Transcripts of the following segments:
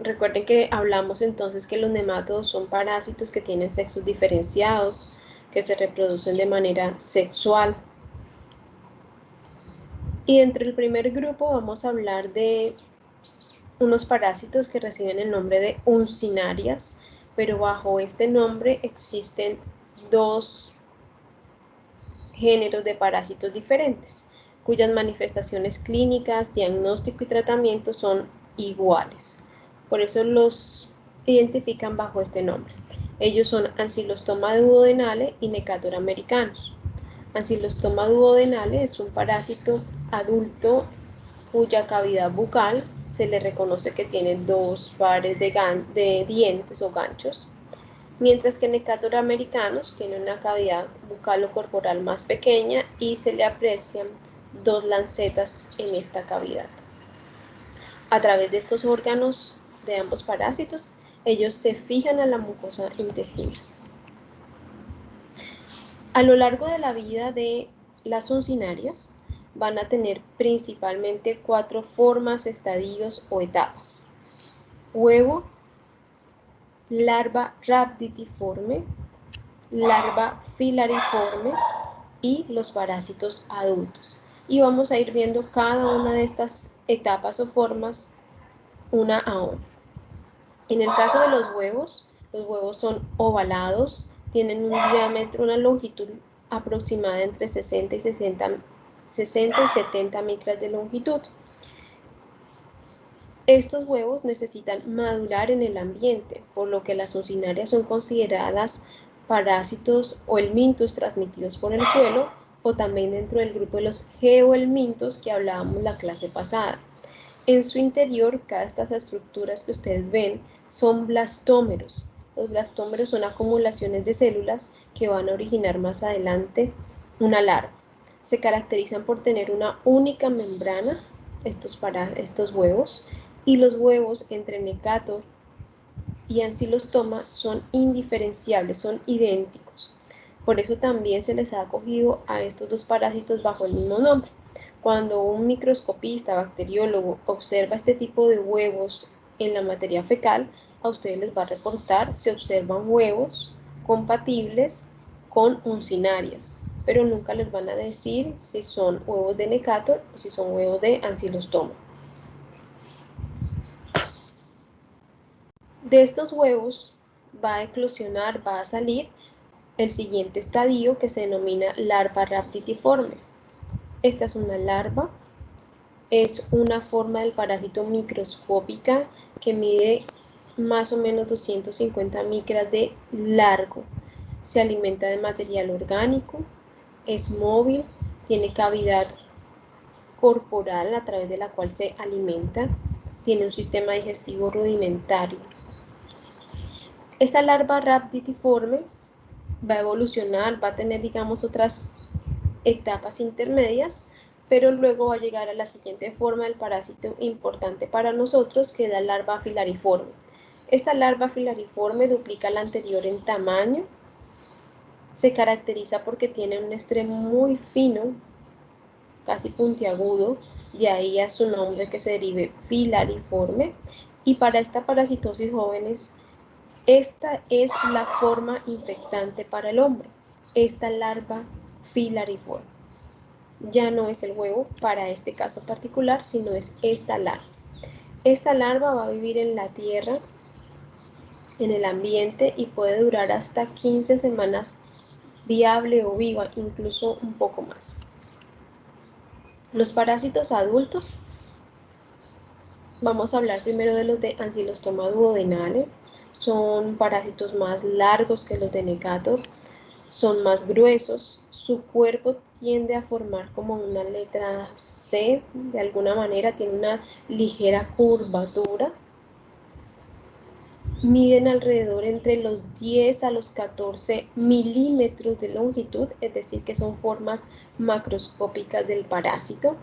Recuerden que hablamos entonces que los nemátodos son parásitos que tienen sexos diferenciados, que se reproducen de manera sexual. Y dentro del primer grupo vamos a hablar de unos parásitos que reciben el nombre de uncinarias, pero bajo este nombre existen dos géneros de parásitos diferentes, cuyas manifestaciones clínicas, diagnóstico y tratamiento son iguales. Por eso los identifican bajo este nombre. Ellos son Ancylostoma duodenale y Necator americanus. Ancylostoma duodenale es un parásito adulto cuya cavidad bucal se le reconoce que tiene dos pares de dientes o ganchos, mientras que Necator americanus tiene una cavidad bucal o corporal más pequeña y se le aprecian dos lancetas en esta cavidad. A través de estos órganos de ambos parásitos, ellos se fijan a la mucosa intestinal. A lo largo de la vida de las uncinarias, van a tener principalmente 4 formas, estadios o etapas: huevo, larva rhabditiforme, larva filariforme y los parásitos adultos. Y vamos a ir viendo cada una de estas etapas o formas una a una. En el caso de los huevos son ovalados, tienen un diámetro, una longitud aproximada entre 60 y 70 micras de longitud. Estos huevos necesitan madurar en el ambiente, por lo que las uncinarias son consideradas parásitos o helmintos transmitidos por el suelo, o también dentro del grupo de los geohelmintos que hablábamos la clase pasada. En su interior, cada de estas estructuras que ustedes ven son blastómeros. Los blastómeros son acumulaciones de células que van a originar más adelante una larva. Se caracterizan por tener una única membrana, estos huevos, y los huevos entre Necator y Ancylostoma son indiferenciables, son idénticos. Por eso también se les ha acogido a estos dos parásitos bajo el mismo nombre. Cuando un microscopista, bacteriólogo, observa este tipo de huevos en la materia fecal, a ustedes les va a reportar si observan huevos compatibles con uncinarias, pero nunca les van a decir si son huevos de Necator o si son huevos de Ancylostoma. De estos huevos va a eclosionar, va a salir el siguiente estadio, que se denomina larva rhabditiforme. Esta es una larva, es una forma del parásito microscópica que mide más o menos 250 micras de largo. Se alimenta de material orgánico, es móvil, tiene cavidad corporal a través de la cual se alimenta, tiene un sistema digestivo rudimentario. Esta larva rhabditiforme va a evolucionar, va a tener, digamos, otras etapas intermedias, pero luego va a llegar a la siguiente forma del parásito importante para nosotros, que es la larva filariforme. Esta larva filariforme duplica la anterior en tamaño, se caracteriza porque tiene un extremo muy fino, casi puntiagudo, de ahí a su nombre que se derive filariforme, y para esta parasitosis jóvenes, esta es la forma infectante para el hombre, esta larva filariforme. Ya no es el huevo para este caso particular, sino es esta larva. Esta larva va a vivir en la tierra, en el ambiente, y puede durar hasta 15 semanas viable o viva, incluso un poco más. Los parásitos adultos, vamos a hablar primero de los de Ancylostoma duodenale. Son parásitos más largos que los de Necator, son más gruesos, su cuerpo tiende a formar como una letra C, de alguna manera tiene una ligera curvatura, miden alrededor entre los 10 a los 14 milímetros de longitud, es decir que son formas macroscópicas del parásito.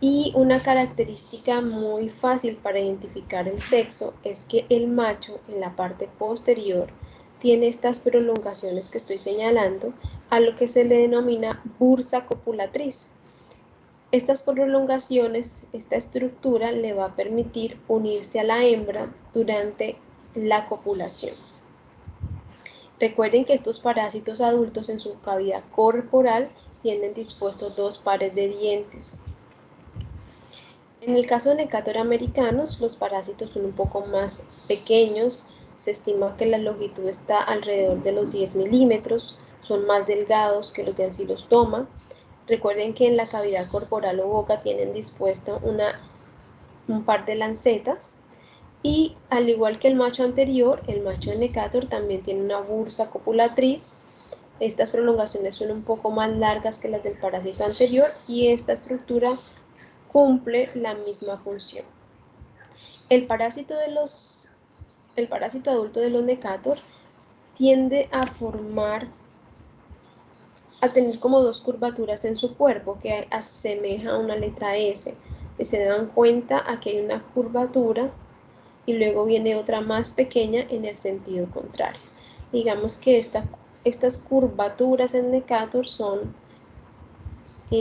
Y una característica muy fácil para identificar el sexo es que el macho en la parte posterior tiene estas prolongaciones que estoy señalando, a lo que se le denomina bursa copulatriz. Estas prolongaciones, esta estructura le va a permitir unirse a la hembra durante la copulación. Recuerden que estos parásitos adultos en su cavidad corporal tienen dispuestos 2 pares de dientes. En el caso de Necator americanos, los parásitos son un poco más pequeños. Se estima que la longitud está alrededor de los 10 milímetros, son más delgados que los de Ancylostoma. Recuerden que en la cavidad corporal o boca tienen dispuesta un par de lancetas. Y al igual que el macho anterior, el macho de Necator también tiene una bursa copulatriz. Estas prolongaciones son un poco más largas que las del parásito anterior y esta estructura cumple la misma función. El parásito adulto de los Necator tiende a tener como 2 curvaturas en su cuerpo que asemeja a una letra S. Si se dan cuenta, aquí hay una curvatura y luego viene otra más pequeña en el sentido contrario. Digamos que estas curvaturas en Necator son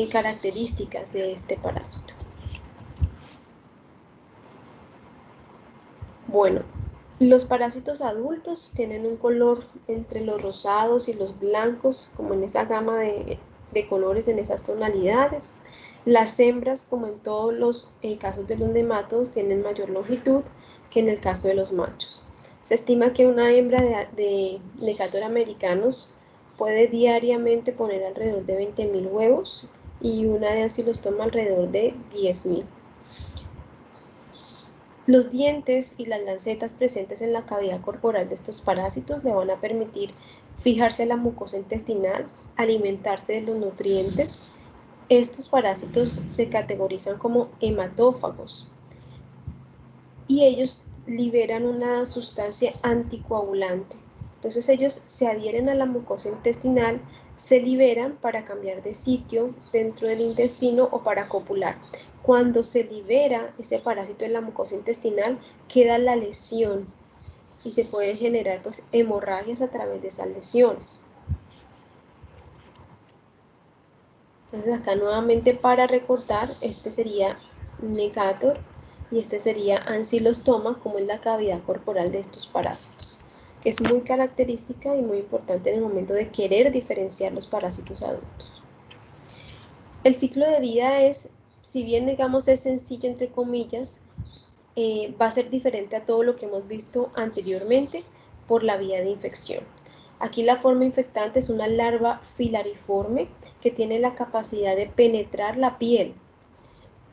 características de este parásito. Bueno, los parásitos adultos tienen un color entre los rosados y los blancos, como en esa gama de colores, en esas tonalidades. Las hembras, como en todos los casos de los nematodos, tienen mayor longitud que en el caso de los machos. Se estima que una hembra de Necator americanos puede diariamente poner alrededor de 20.000 huevos y una de Ancylostoma alrededor de 10.000. Los dientes y las lancetas presentes en la cavidad corporal de estos parásitos le van a permitir fijarse a la mucosa intestinal, alimentarse de los nutrientes. Estos parásitos se categorizan como hematófagos y ellos liberan una sustancia anticoagulante. Entonces ellos se adhieren a la mucosa intestinal, se liberan para cambiar de sitio dentro del intestino o para copular. Cuando se libera ese parásito en la mucosa intestinal, queda la lesión y se pueden generar hemorragias a través de esas lesiones. Entonces acá nuevamente para recortar, este sería Necator y este sería Ancylostoma, como es la cavidad corporal de estos parásitos, que es muy característica y muy importante en el momento de querer diferenciar los parásitos adultos. El ciclo de vida es, si bien digamos es sencillo entre comillas, va a ser diferente a todo lo que hemos visto anteriormente por la vía de infección. Aquí la forma infectante es una larva filariforme que tiene la capacidad de penetrar la piel.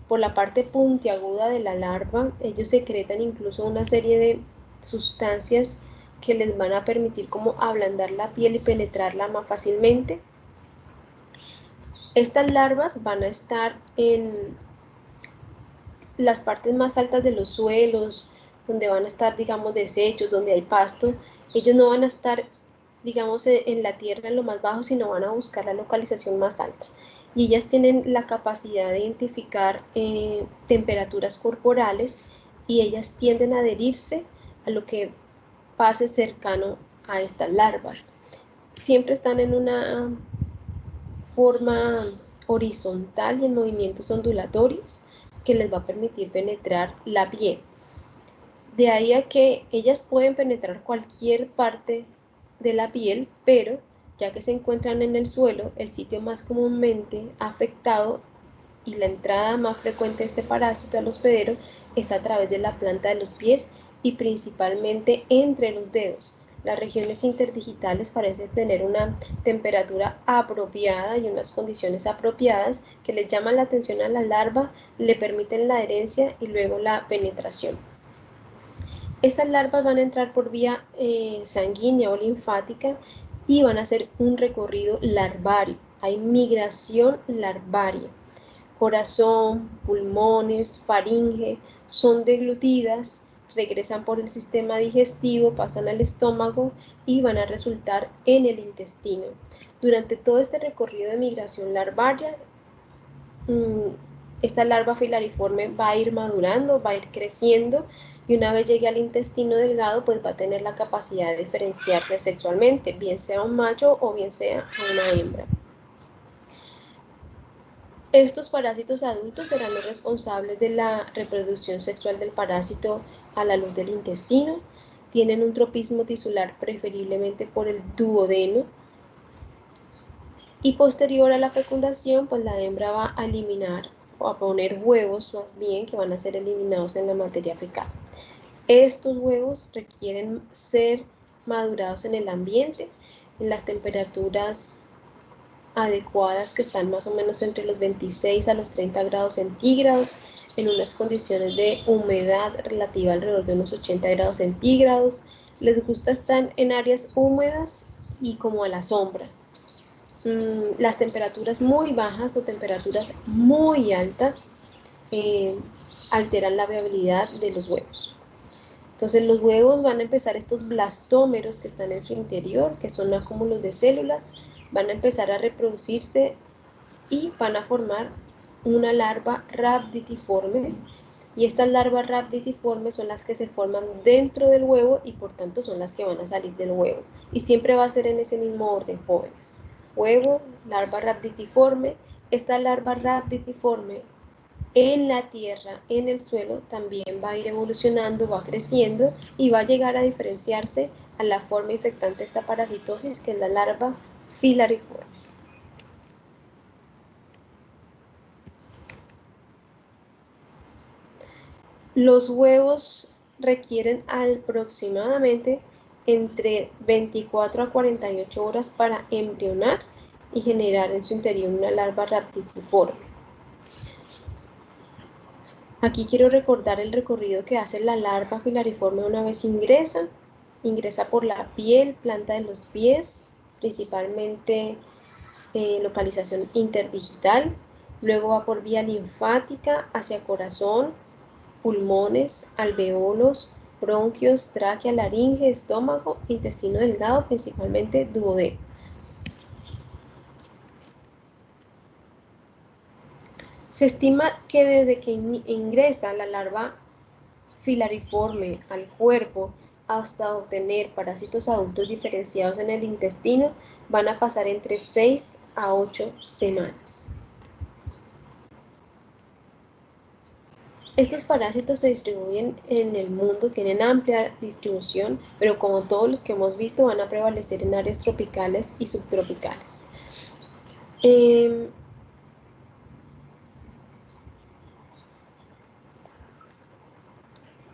Por la parte puntiaguda de la larva, ellos secretan incluso una serie de sustancias que les van a permitir como ablandar la piel y penetrarla más fácilmente. Estas larvas van a estar en las partes más altas de los suelos, donde van a estar, digamos, desechos, donde hay pasto. Ellos no van a estar, digamos, en la tierra en lo más bajo, sino van a buscar la localización más alta. Y ellas tienen la capacidad de identificar temperaturas corporales y ellas tienden a adherirse a lo que pase cercano a estas larvas. Siempre están en una forma horizontal y en movimientos ondulatorios que les va a permitir penetrar la piel. De ahí a que ellas pueden penetrar cualquier parte de la piel, pero ya que se encuentran en el suelo, el sitio más comúnmente afectado y la entrada más frecuente de este parásito al hospedero es a través de la planta de los pies y principalmente entre los dedos. Las regiones interdigitales parecen tener una temperatura apropiada y unas condiciones apropiadas que les llaman la atención a la larva, le permiten la adherencia y luego la penetración. Estas larvas van a entrar por vía sanguínea o linfática y van a hacer un recorrido larvario. Hay migración larvaria. Corazón, pulmones, faringe son deglutidas, regresan por el sistema digestivo, pasan al estómago y van a resultar en el intestino. Durante todo este recorrido de migración larvaria, esta larva filariforme va a ir madurando, va a ir creciendo y una vez llegue al intestino delgado, pues va a tener la capacidad de diferenciarse sexualmente, bien sea un macho o bien sea una hembra. Estos parásitos adultos serán los responsables de la reproducción sexual del parásito a la luz del intestino. Tienen un tropismo tisular preferiblemente por el duodeno. Y posterior a la fecundación, pues la hembra va a eliminar o a poner huevos más bien que van a ser eliminados en la materia fecal. Estos huevos requieren ser madurados en el ambiente, en las temperaturas adecuadas que están más o menos entre los 26 a los 30 grados centígrados, en unas condiciones de humedad relativa alrededor de unos 80 grados centígrados. Les gusta estar en áreas húmedas y como a la sombra. Las temperaturas muy bajas o temperaturas muy altas alteran la viabilidad de los huevos. Entonces los huevos van a empezar, estos blastómeros que están en su interior, que son acúmulos de células, van a empezar a reproducirse y van a formar una larva rhabditiforme. Y estas larvas rhabditiformes son las que se forman dentro del huevo y por tanto son las que van a salir del huevo. Y siempre va a ser en ese mismo orden, jóvenes. Huevo, larva rhabditiforme. Esta larva rhabditiforme en la tierra, en el suelo, también va a ir evolucionando, va creciendo y va a llegar a diferenciarse a la forma infectante de esta parasitosis, que es la larva filariforme. Los huevos requieren aproximadamente entre 24 a 48 horas para embrionar y generar en su interior una larva rhabditiforme. Aquí quiero recordar el recorrido que hace la larva filariforme una vez ingresa. Ingresa por la piel, planta de los pies, principalmente localización interdigital. Luego va por vía linfática hacia corazón, pulmones, alveolos, bronquios, tráquea, laringe, estómago, intestino delgado, principalmente duodeno. Se estima que desde que ingresa la larva filariforme al cuerpo hasta obtener parásitos adultos diferenciados en el intestino van a pasar entre 6 a 8 semanas. Estos parásitos se distribuyen en el mundo, tienen amplia distribución, pero como todos los que hemos visto van a prevalecer en áreas tropicales y subtropicales.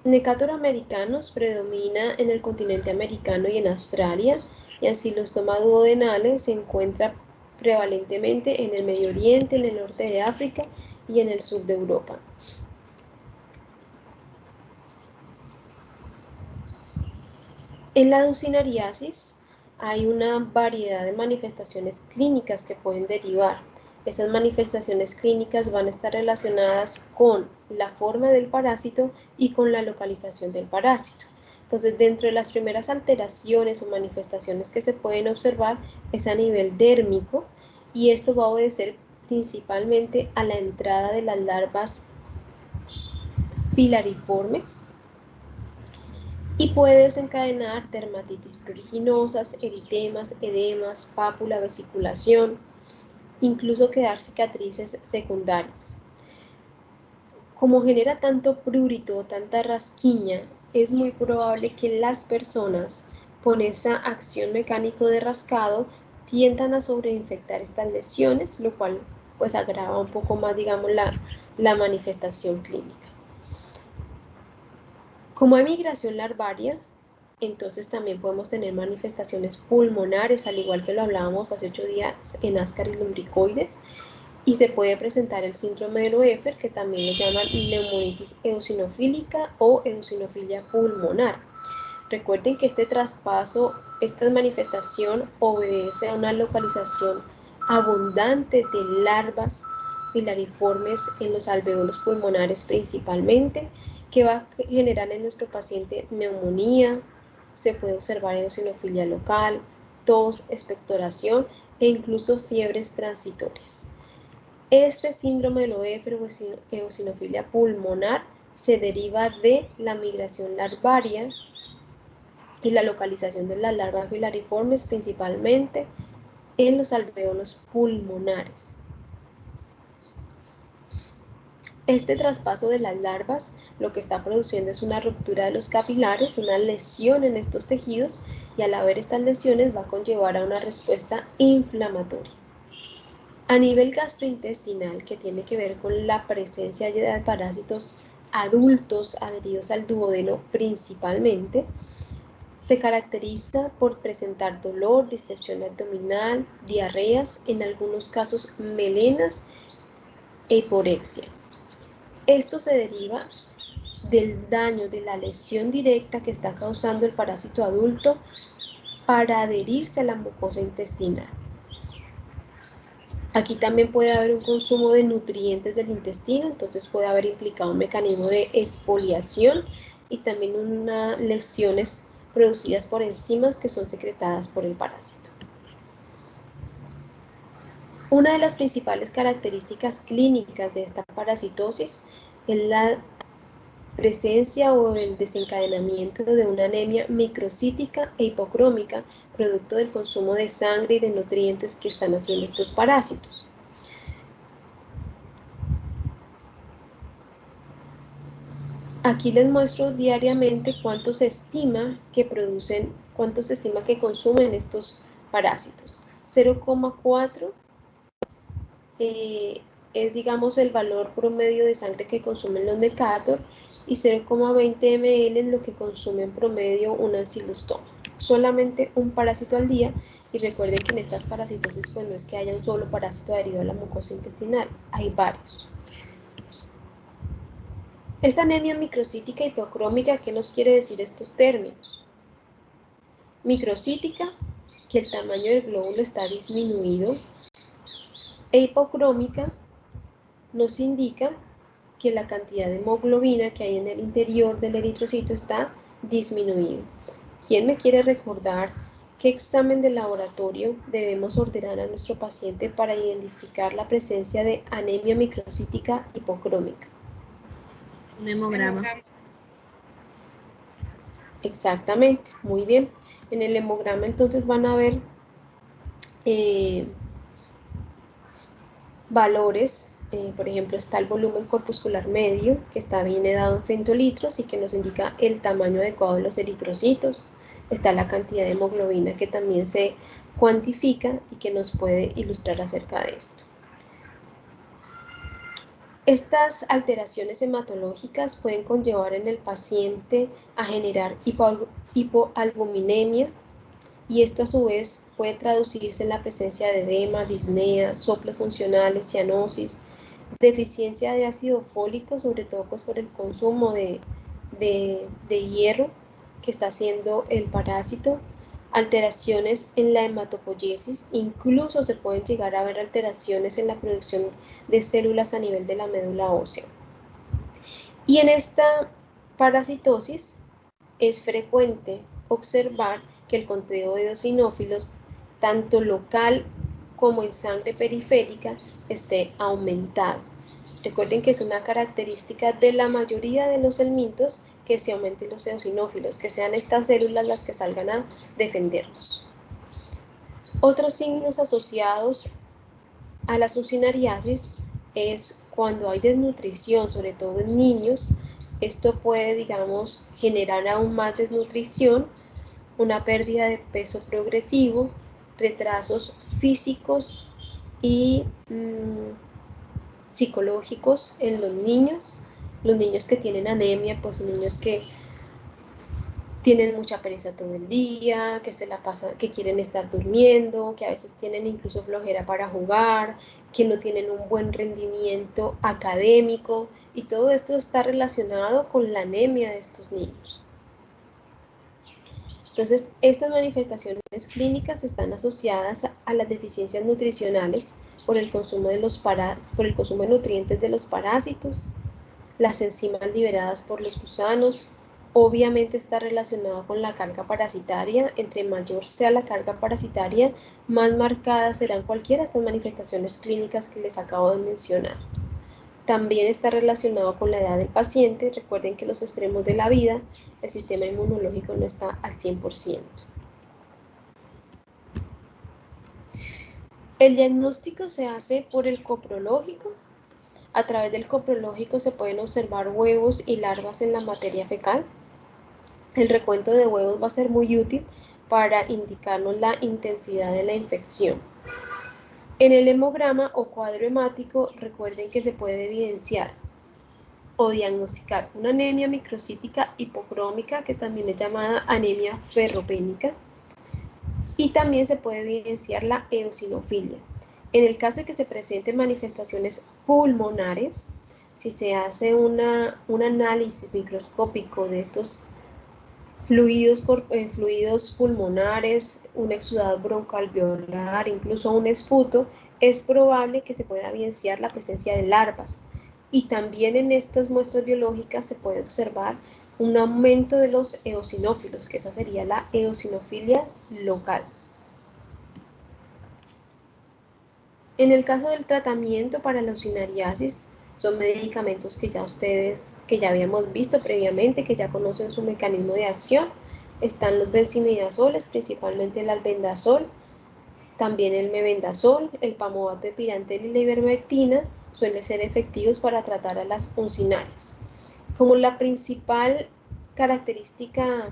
Necator americanos predomina en el continente americano y en Australia, y Ancylostoma duodenale se encuentra prevalentemente en el Medio Oriente, en el norte de África y en el sur de Europa. En la leucinariasis hay una variedad de manifestaciones clínicas que pueden derivar. Esas manifestaciones clínicas van a estar relacionadas con la forma del parásito y con la localización del parásito. Entonces, dentro de las primeras alteraciones o manifestaciones que se pueden observar es a nivel dérmico, y esto va a obedecer principalmente a la entrada de las larvas filariformes y puede desencadenar dermatitis pruriginosas, eritemas, edemas, pápula, vesiculación, incluso quedar cicatrices secundarias. Como genera tanto prurito, tanta rasquiña, es muy probable que las personas con esa acción mecánico de rascado tiendan a sobreinfectar estas lesiones, lo cual pues agrava un poco más, digamos, la manifestación clínica. Como hay migración larvaria, entonces también podemos tener manifestaciones pulmonares, al igual que lo hablábamos hace 8 días en Ascaris lumbricoides, y se puede presentar el síndrome de Loeffler, que también lo llaman neumonitis eosinofílica o eosinofilia pulmonar. Recuerden que este traspaso, esta manifestación obedece a una localización abundante de larvas filariformes en los alveolos pulmonares principalmente, que va a generar en nuestro paciente neumonía, se puede observar eosinofilia local, tos, expectoración e incluso fiebres transitorias. Este síndrome de Loeffler o eosinofilia pulmonar se deriva de la migración larvaria y la localización de las larvas filariformes principalmente en los alveolos pulmonares. Este traspaso de las larvas lo que está produciendo es una ruptura de los capilares, una lesión en estos tejidos, y al haber estas lesiones va a conllevar a una respuesta inflamatoria. A nivel gastrointestinal, que tiene que ver con la presencia de parásitos adultos adheridos al duodeno principalmente, se caracteriza por presentar dolor, distensión abdominal, diarreas, en algunos casos melenas e hiporexia. Esto se deriva del daño, de la lesión directa que está causando el parásito adulto para adherirse a la mucosa intestinal. Aquí también puede haber un consumo de nutrientes del intestino, entonces puede haber implicado un mecanismo de exfoliación y también unas lesiones producidas por enzimas que son secretadas por el parásito. Una de las principales características clínicas de esta parasitosis es la presencia o el desencadenamiento de una anemia microcítica e hipocrómica, producto del consumo de sangre y de nutrientes que están haciendo estos parásitos. Aquí les muestro diariamente cuánto se estima que consumen estos parásitos. 0,4 es, digamos, el valor promedio de sangre que consumen los Necator, y 0,20 ml es lo que consume en promedio un ancilostoma. Solamente un parásito al día, y recuerden que en estas parasitosis pues no es que haya un solo parásito adherido a la mucosa intestinal, hay varios. Esta anemia microcítica hipocrómica, ¿qué nos quiere decir estos términos? Microcítica, que el tamaño del glóbulo está disminuido, e hipocrómica nos indica que la cantidad de hemoglobina que hay en el interior del eritrocito está disminuido. ¿Quién me quiere recordar qué examen de laboratorio debemos ordenar a nuestro paciente para identificar la presencia de anemia microcítica hipocrómica? Un hemograma. Exactamente, muy bien. En el hemograma entonces van a ver valores, por ejemplo está el volumen corpuscular medio, que está bien dado en femtolitros y que nos indica el tamaño adecuado de los eritrocitos. Está la cantidad de hemoglobina, que también se cuantifica y que nos puede ilustrar acerca de esto. Estas alteraciones hematológicas pueden conllevar en el paciente a generar hipoalbuminemia, y esto a su vez puede traducirse en la presencia de edema, disnea, soplos funcionales, cianosis, deficiencia de ácido fólico, sobre todo pues por el consumo de hierro que está haciendo el parásito, alteraciones en la hematopoiesis, incluso se pueden llegar a ver alteraciones en la producción de células a nivel de la médula ósea. Y en esta parasitosis es frecuente observar que el conteo de eosinófilos, tanto local como en sangre periférica, esté aumentado. Recuerden que es una característica de la mayoría de los helmintos que se aumenten los eosinófilos, que sean estas células las que salgan a defendernos. Otros signos asociados a la succinariasis es cuando hay desnutrición, sobre todo en niños. Esto puede, digamos, generar aún más desnutrición, una pérdida de peso progresivo, retrasos físicos y psicológicos en los niños que tienen anemia, pues son niños que tienen mucha pereza todo el día, que se la pasan, que quieren estar durmiendo, que a veces tienen incluso flojera para jugar, que no tienen un buen rendimiento académico, y todo esto está relacionado con la anemia de estos niños. Entonces, estas manifestaciones clínicas están asociadas a las deficiencias nutricionales por el consumo de nutrientes de los parásitos, las enzimas liberadas por los gusanos. Obviamente está relacionado con la carga parasitaria. Entre mayor sea la carga parasitaria, más marcadas serán cualquiera de estas manifestaciones clínicas que les acabo de mencionar. También está relacionado con la edad del paciente. Recuerden que en los extremos de la vida el sistema inmunológico no está al 100%. El diagnóstico se hace por el coprológico. A través del coprológico se pueden observar huevos y larvas en la materia fecal. El recuento de huevos va a ser muy útil para indicarnos la intensidad de la infección. En el hemograma o cuadro hemático, recuerden que se puede evidenciar o diagnosticar una anemia microcítica hipocrómica, que también es llamada anemia ferropénica, y también se puede evidenciar la eosinofilia. En el caso de que se presenten manifestaciones pulmonares, si se hace un análisis microscópico de estos fluidos pulmonares, un exudado broncoalveolar, incluso un esputo, es probable que se pueda evidenciar la presencia de larvas. Y también en estas muestras biológicas se puede observar un aumento de los eosinófilos, que esa sería la eosinofilia local. En el caso del tratamiento para la ursinariasis, son medicamentos que ya habíamos visto previamente, que ya conocen su mecanismo de acción. Están los benzimidazoles, principalmente el albendazol, también el mebendazol, el pamaboato de pirantel y la ivermectina suelen ser efectivos para tratar a las uncinarias. Como la principal característica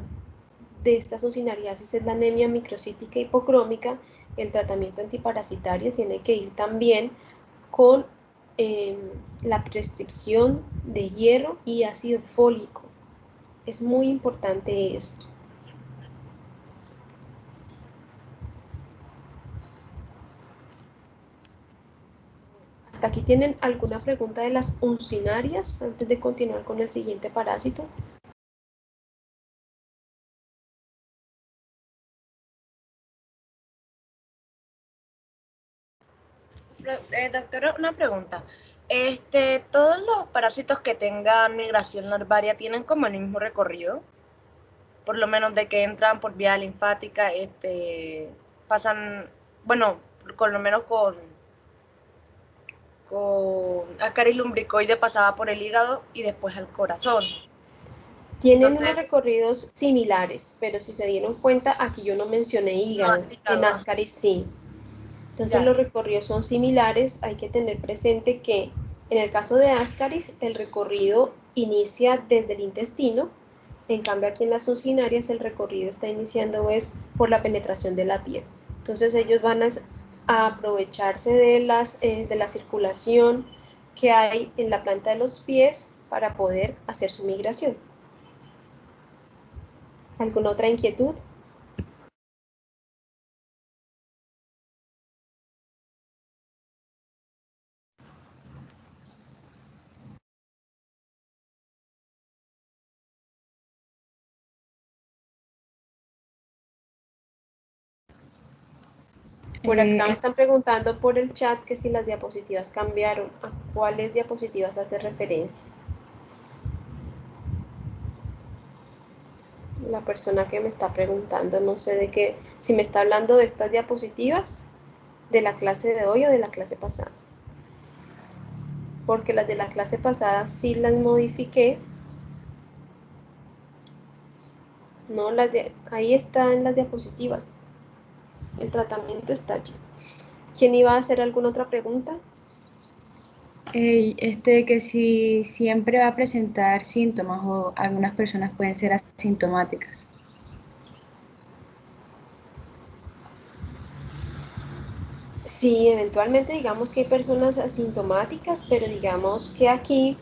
de estas uncinariasis es la anemia microcítica hipocrómica, el tratamiento antiparasitario tiene que ir también con la prescripción de hierro y ácido fólico. Es muy importante esto. ¿Hasta aquí tienen alguna pregunta de las uncinarias antes de continuar con el siguiente parásito? Doctora, una pregunta. ¿Todos los parásitos que tengan migración larvaria tienen como el mismo recorrido? Por lo menos de que entran por vía linfática, pasan, bueno, por lo menos con Ascaris lumbricoide pasaba por el hígado y después al corazón. Tienen unos recorridos similares, pero si se dieron cuenta, aquí yo no mencioné hígado, en Ascaris sí. Entonces los recorridos son similares, hay que tener presente que en el caso de Ascaris el recorrido inicia desde el intestino, en cambio aquí en las uncinarias el recorrido está iniciando por la penetración de la piel. Entonces ellos van a aprovecharse de la circulación que hay en la planta de los pies para poder hacer su migración. ¿Alguna otra inquietud? Por acá me están preguntando por el chat que si las diapositivas cambiaron. ¿A cuáles diapositivas hace referencia? La persona que me está preguntando, no sé de qué, si me está hablando de estas diapositivas, de la clase de hoy o de la clase pasada. Porque las de la clase pasada sí las modifiqué. No, ahí están las diapositivas. El tratamiento está allí. ¿Quién iba a hacer alguna otra pregunta? Que si siempre va a presentar síntomas o algunas personas pueden ser asintomáticas. Sí, eventualmente digamos que hay personas asintomáticas, pero digamos que aquí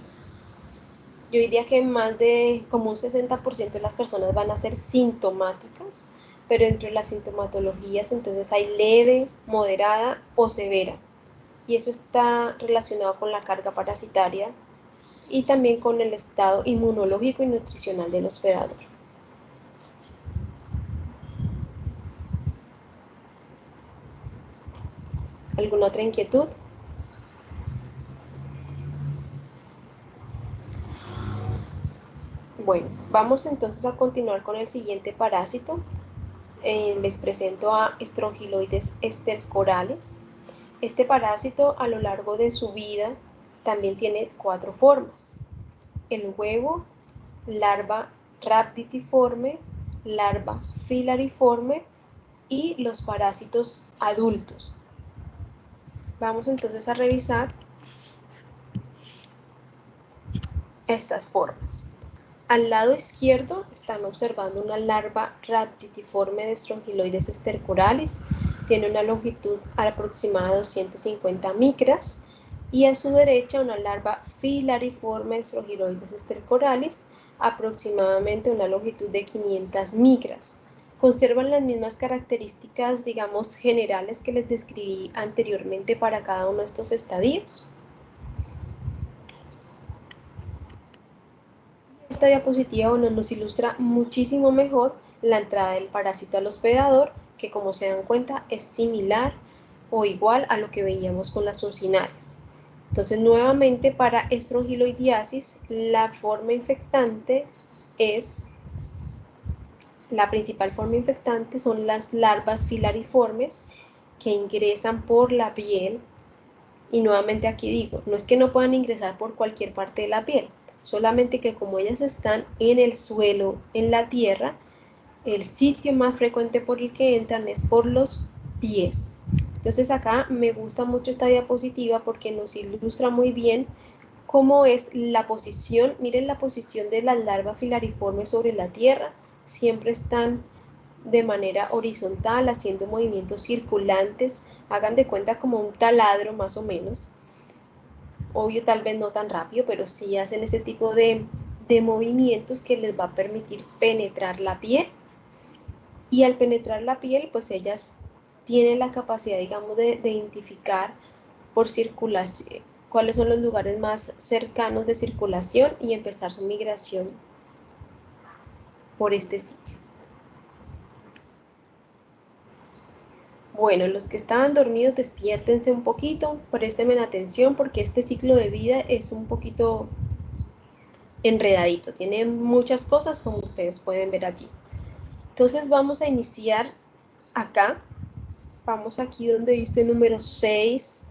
yo diría que más de como un 60% de las personas van a ser sintomáticas, pero entre las sintomatologías entonces hay leve, moderada o severa. Y eso está relacionado con la carga parasitaria y también con el estado inmunológico y nutricional del hospedador. ¿Alguna otra inquietud? Bueno, vamos entonces a continuar con el siguiente parásito. Les presento a Strongyloides estercorales. Este parásito a lo largo de su vida también tiene 4 formas. El huevo, larva rhabditiforme, larva filariforme y los parásitos adultos. Vamos entonces a revisar estas formas. Al lado izquierdo están observando una larva rhabditiforme de Strongyloides stercoralis. Tiene una longitud aproximada de 250 micras. Y a su derecha una larva filariforme de Strongyloides stercoralis, aproximadamente una longitud de 500 micras. Conservan las mismas características, digamos, generales que les describí anteriormente para cada uno de estos estadios. Esta diapositiva, bueno, nos ilustra muchísimo mejor la entrada del parásito al hospedador, que como se dan cuenta es similar o igual a lo que veíamos con las ursinarias. Entonces, nuevamente para Strongyloidiasis, la principal forma infectante son las larvas filariformes que ingresan por la piel. Y nuevamente aquí digo, no es que no puedan ingresar por cualquier parte de la piel, solamente que como ellas están en el suelo, en la tierra, el sitio más frecuente por el que entran es por los pies. Entonces acá me gusta mucho esta diapositiva porque nos ilustra muy bien cómo es la posición. Miren la posición de las larvas filariformes sobre la tierra. Siempre están de manera horizontal, haciendo movimientos circulantes. Hagan de cuenta como un taladro más o menos. Obvio, tal vez no tan rápido, pero sí hacen ese tipo de movimientos que les va a permitir penetrar la piel. Y al penetrar la piel, pues ellas tienen la capacidad, digamos, de identificar por circulación cuáles son los lugares más cercanos de circulación y empezar su migración por este sitio. Bueno, los que estaban dormidos, despiértense un poquito, préstenme atención porque este ciclo de vida es un poquito enredadito, tiene muchas cosas como ustedes pueden ver allí. Entonces vamos a iniciar acá, vamos aquí donde dice número 6,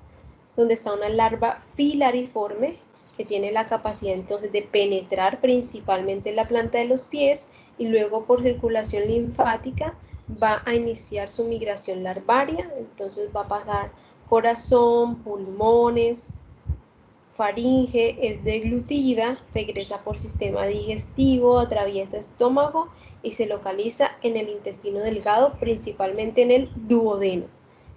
donde está una larva filariforme que tiene la capacidad entonces de penetrar principalmente en la planta de los pies y luego por circulación linfática va a iniciar su migración larvaria. Entonces va a pasar corazón, pulmones, faringe, es deglutida, regresa por sistema digestivo, atraviesa estómago y se localiza en el intestino delgado, principalmente en el duodeno.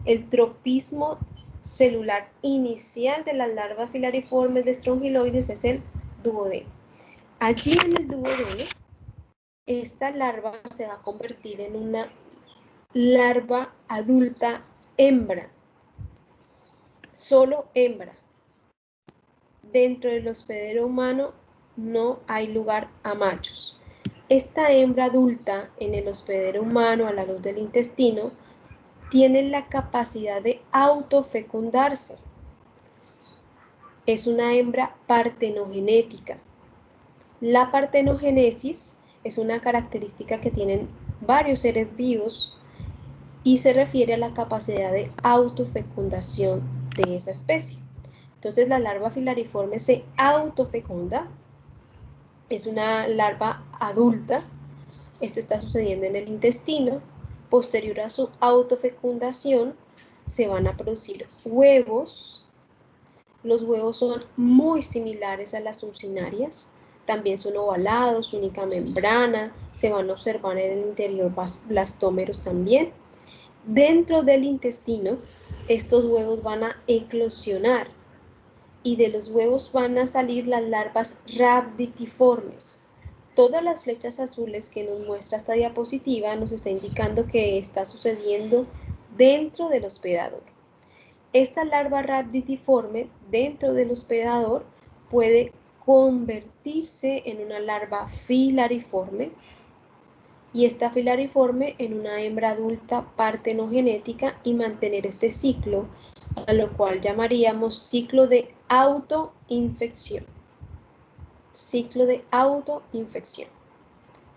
El tropismo celular inicial de las larvas filariformes de Strongyloides es el duodeno. Allí en el duodeno, esta larva se va a convertir en una larva adulta hembra, solo hembra. Dentro del hospedero humano no hay lugar a machos. Esta hembra adulta en el hospedero humano a la luz del intestino tiene la capacidad de autofecundarse. Es una hembra partenogenética. La partenogénesis es una característica que tienen varios seres vivos y se refiere a la capacidad de autofecundación de esa especie. Entonces la larva filariforme se autofecunda, es una larva adulta, esto está sucediendo en el intestino. Posterior a su autofecundación se van a producir huevos. Los huevos son muy similares a las ursinarias, también son ovalados, única membrana, se van a observar en el interior blastómeros también. Dentro del intestino, estos huevos van a eclosionar y de los huevos van a salir las larvas rhabditiformes. Todas las flechas azules que nos muestra esta diapositiva nos está indicando que está sucediendo dentro del hospedador. Esta larva rhabditiforme dentro del hospedador puede convertirse en una larva filariforme y esta filariforme en una hembra adulta partenogenética y mantener este ciclo, a lo cual llamaríamos ciclo de autoinfección. Ciclo de autoinfección.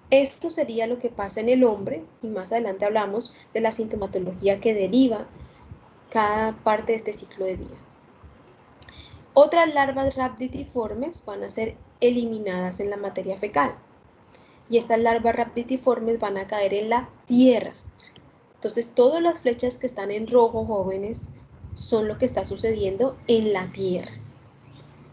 Esto sería lo que pasa en el hombre y más adelante hablamos de la sintomatología que deriva cada parte de este ciclo de vida. Otras larvas rhabditiformes van a ser eliminadas en la materia fecal y estas larvas rhabditiformes van a caer en la tierra. Entonces todas las flechas que están en rojo, jóvenes, son lo que está sucediendo en la tierra.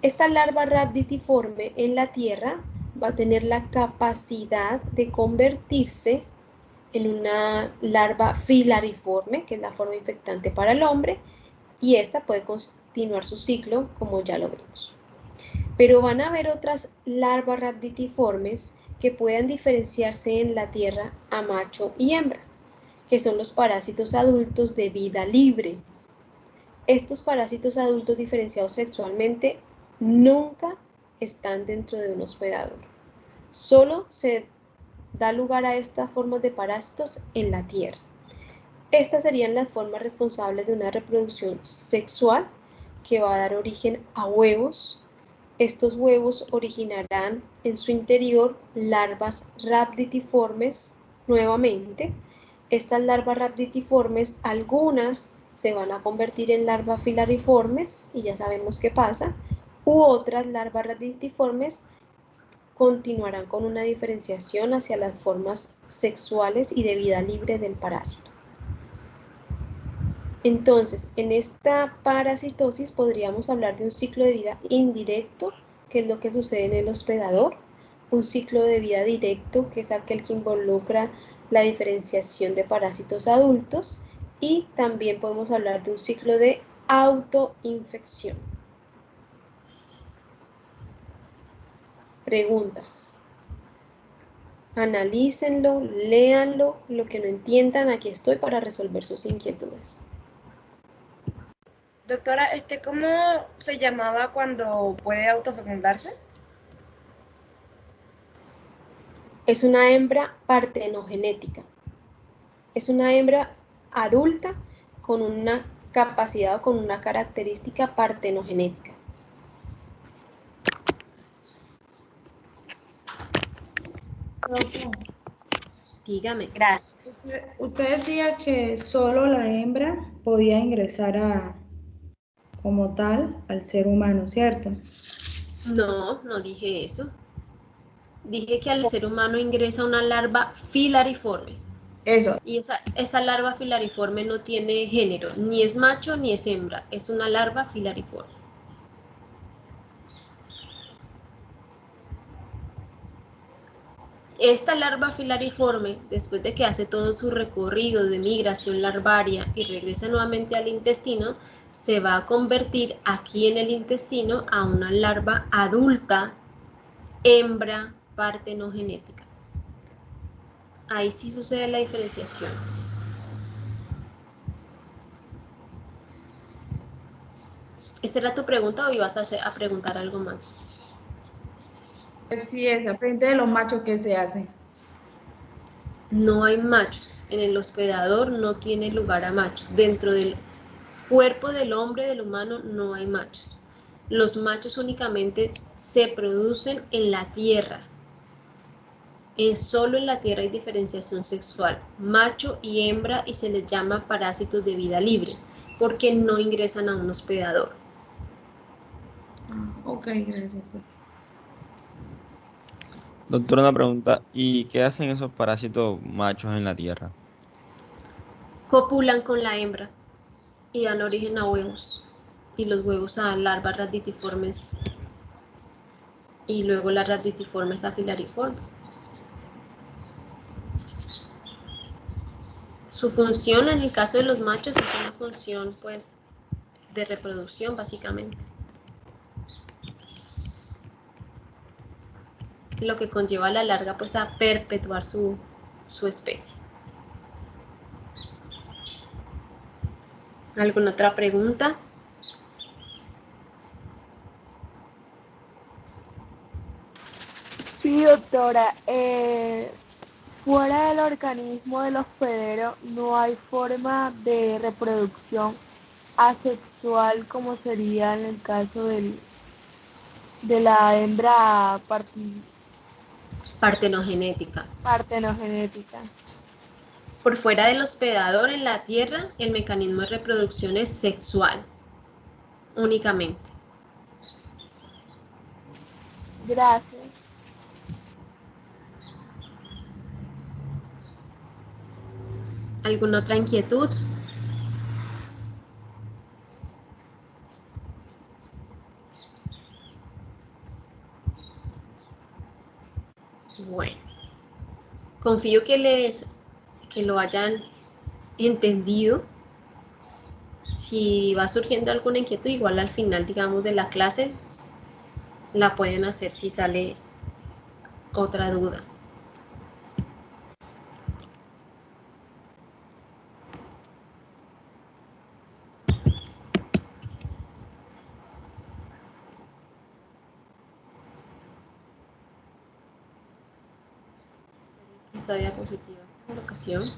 Esta larva rhabditiforme en la tierra va a tener la capacidad de convertirse en una larva filariforme, que es la forma infectante para el hombre, y esta puede continuar su ciclo, como ya lo vimos. Pero van a haber otras larvas rhabditiformes que puedan diferenciarse en la tierra a macho y hembra, que son los parásitos adultos de vida libre. Estos parásitos adultos diferenciados sexualmente nunca están dentro de un hospedador. Solo se da lugar a estas formas de parásitos en la tierra. Estas serían las formas responsables de una reproducción sexual que va a dar origen a huevos. Estos huevos originarán en su interior larvas rhabditiformes nuevamente. Estas larvas rhabditiformes, algunas se van a convertir en larvas filariformes, y ya sabemos qué pasa, u otras larvas rhabditiformes continuarán con una diferenciación hacia las formas sexuales y de vida libre del parásito. Entonces, en esta parasitosis podríamos hablar de un ciclo de vida indirecto, que es lo que sucede en el hospedador, un ciclo de vida directo, que es aquel que involucra la diferenciación de parásitos adultos, y también podemos hablar de un ciclo de autoinfección. Preguntas. Analícenlo, léanlo, lo que no entiendan, aquí estoy para resolver sus inquietudes. Doctora, ¿cómo se llamaba cuando puede autofecundarse? Es una hembra partenogenética. Es una hembra adulta con una capacidad o con una característica partenogenética. Dígame. Gracias. Usted decía que solo la hembra podía ingresar como tal al ser humano, ¿cierto? No, no dije eso. Dije que al ser humano ingresa una larva filariforme. Eso. Y esa larva filariforme no tiene género, ni es macho ni es hembra, es una larva filariforme. Esta larva filariforme, después de que hace todo su recorrido de migración larvaria y regresa nuevamente al intestino, se va a convertir aquí en el intestino a una larva adulta, hembra, partenogenética. Ahí sí sucede la diferenciación. ¿Esta era tu pregunta o ibas a preguntar algo más? Sí, esa frente de los machos que se hacen. No hay machos. En el hospedador no tiene lugar a machos. Dentro del cuerpo del hombre, del humano, no hay machos. Los machos únicamente se producen en la tierra. Solo en la tierra hay diferenciación sexual, macho y hembra, y se les llama parásitos de vida libre, porque no ingresan a un hospedador. Ok, gracias. Doctora, una pregunta. ¿Y qué hacen esos parásitos machos en la Tierra? Copulan con la hembra y dan origen a huevos, y los huevos a larvas rhabditiformes, y luego las rhabditiformes a filariformes. Su función en el caso de los machos es una función pues de reproducción básicamente, lo que conlleva a la larga pues a perpetuar su especie. ¿Alguna otra pregunta? Sí, doctora. Fuera del organismo del hospedero no hay forma de reproducción asexual como sería en el caso de la hembra Partenogenética. partenogenética. Por fuera del hospedador en la Tierra, el mecanismo de reproducción es sexual, únicamente. Gracias. ¿Alguna otra inquietud? Bueno, confío que lo hayan entendido. Si va surgiendo alguna inquietud, igual al final, digamos, de la clase, la pueden hacer si sale otra duda. Esta diapositiva en la ocasión.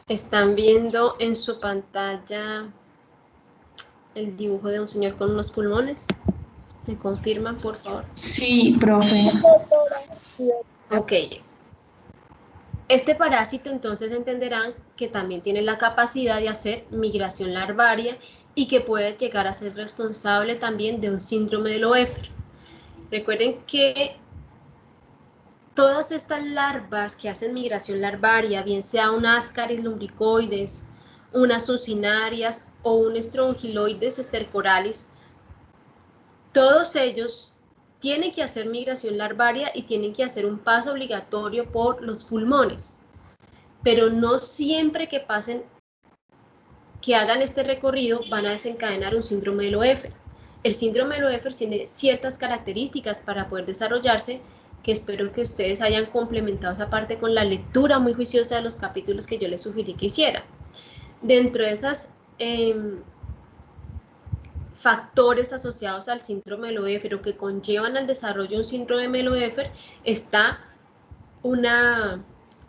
Están viendo en su pantalla el dibujo de un señor con unos pulmones. ¿Me confirman, por favor? Sí, profe. Ok. Este parásito entonces entenderán que también tiene la capacidad de hacer migración larvaria y que puede llegar a ser responsable también de un síndrome de Loeffler. Recuerden que todas estas larvas que hacen migración larvaria, bien sea un Ascaris lumbricoides, unas sucinarias o un Strongyloides stercoralis, todos ellos tienen que hacer migración larvaria y tienen que hacer un paso obligatorio por los pulmones, pero no siempre que hagan este recorrido van a desencadenar un síndrome de Loeffler. El síndrome de Loeffler tiene ciertas características para poder desarrollarse, que espero que ustedes hayan complementado esa parte con la lectura muy juiciosa de los capítulos que yo les sugerí que hicieran. Dentro de esas factores asociados al síndrome de Loeffler o que conllevan al desarrollo de un síndrome de Loeffler está una